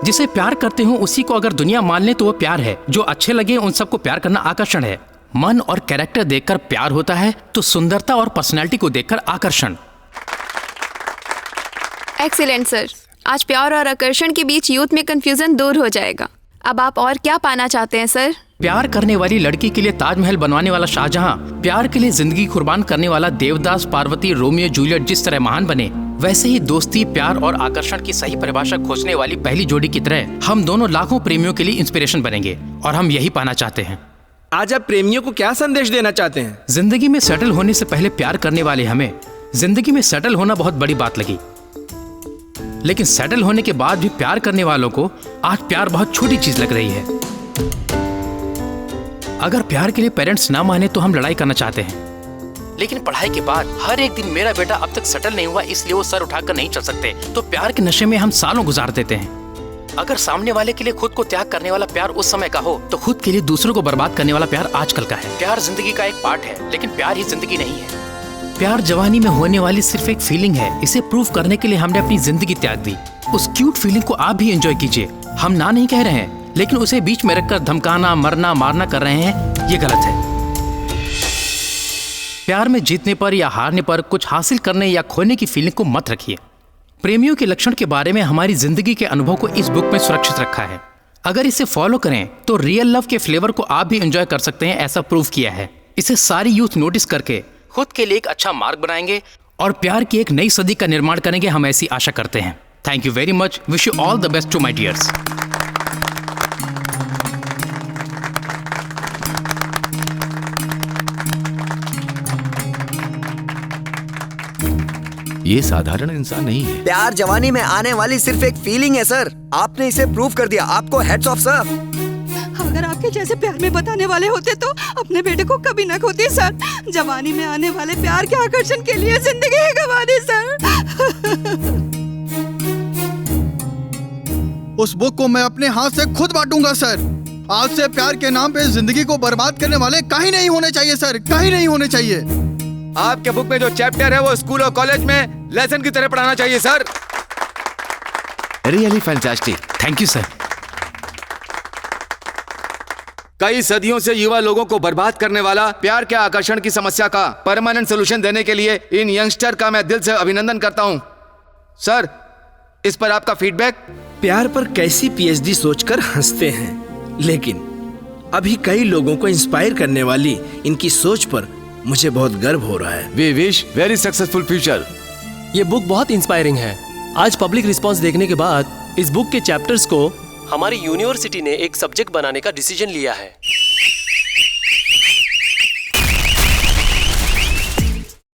जिसे प्यार करते हो उसी को अगर दुनिया मान ले तो वो प्यार है। जो अच्छे लगे उन सबको प्यार करना आकर्षण है। मन और कैरेक्टर देखकर प्यार होता है, तो सुंदरता और पर्सनैलिटी को देखकर आकर्षण। एक्सीलेंट सर, आज प्यार और आकर्षण के बीच यूथ में कंफ्यूजन दूर हो जाएगा। अब आप और क्या पाना चाहते हैं सर? प्यार करने वाली लड़की के लिए ताजमहल बनवाने वाला शाहजहां, प्यार के लिए जिंदगी कुर्बान करने वाला देवदास, पार्वती, रोमियो जूलियट जिस तरह महान बने, वैसे ही दोस्ती, प्यार और आकर्षण की सही परिभाषा खोजने वाली पहली जोड़ी की तरह हम दोनों लाखों प्रेमियों के लिए इंस्पिरेशन बनेंगे, और हम यही पाना चाहते हैं। आज आप प्रेमियों को क्या संदेश देना चाहते हैं? जिंदगी में सेटल होने से पहले प्यार करने वाले हमें जिंदगी में सेटल होना बहुत बड़ी बात लगी, लेकिन सेटल होने के बाद भी प्यार करने वालों को आज प्यार बहुत छोटी चीज लग रही है। अगर प्यार के लिए पेरेंट्स ना माने तो हम लड़ाई करना चाहते हैं, लेकिन पढ़ाई के बाद हर एक दिन मेरा बेटा अब तक सेटल नहीं हुआ इसलिए वो सर उठाकर नहीं चल सकते, तो प्यार के नशे में हम सालों गुजार देते हैं। अगर सामने वाले के लिए खुद को त्याग करने वाला प्यार उस समय का हो, तो खुद के लिए दूसरों को बर्बाद करने वाला प्यार आजकल का है। प्यार जिंदगी का एक पार्ट है, लेकिन प्यार ही जिंदगी नहीं है। प्यार जवानी में होने वाली सिर्फ एक फीलिंग है। इसे प्रूव करने के लिए हमने अपनी जिंदगी त्याग दी। उस क्यूट फीलिंग को आप भी एंजॉय कीजिए। हम ना नहीं कह रहे हैं, लेकिन उसे बीच में रखकर धमकाना, मरना, मारना कर रहे हैं, ये गलत है। प्यार में जीतने पर या हारने पर, कुछ हासिल करने या खोने की फीलिंग को मत रखिए। प्रेमियों के लक्षण के बारे में हमारी जिंदगी के अनुभव को इस बुक में सुरक्षित रखा है। अगर इसे फॉलो करें तो रियल लव के फ्लेवर को आप भी एंजॉय कर सकते हैं, ऐसा प्रूव किया है। इसे सारी यूथ नोटिस करके खुद के लिए एक अच्छा मार्ग बनाएंगे और प्यार की एक नई सदी का निर्माण करेंगे, हम ऐसी आशा करते हैं। Thank you very much. Wish you all the best to my dears. ये साधारण इंसान नहीं है। प्यार जवानी में आने वाली सिर्फ एक फीलिंग है सर। आपने इसे प्रूव कर दिया। आपको हेड्स ऑफ सर। अगर आपके जैसे प्यार में बताने वाले होते तो अपने बेटे को कभी न खोती सर। जवानी में आने वाले प्यार के आकर्षण के लिए जिंदगी ही गवा दी सर। उस बुक को मैं अपने हाथ से खुद बांटूंगा सर। आज से प्यार के नाम पे जिंदगी को बर्बाद करने वाले कहीं नहीं होने चाहिए सर, कहीं नहीं होने चाहिए। आपके बुक में जो चैप्टर है वो स्कूल और कॉलेज में लेसन की तरह पढ़ाना चाहिए sir. Really fantastic. Thank you sir. कई सदियों से युवा लोगों को बर्बाद करने वाला प्यार के आकर्षण की समस्या का परमानेंट सोल्यूशन देने के लिए इन यंगस्टर का मैं दिल से अभिनंदन करता हूं। सर, इस पर आपका फीडबैक? प्यार पर कैसी पीएचडी सोचकर हंसते हैं, लेकिन अभी कई लोगों को इंस्पायर करने वाली इनकी सोच पर मुझे बहुत गर्व हो रहा है। We wish very successful future. ये बुक बहुत इंस्पायरिंग है। आज पब्लिक रिस्पांस देखने के बाद इस बुक के चैप्टर्स को हमारी यूनिवर्सिटी ने एक सब्जेक्ट बनाने का डिसीजन लिया है।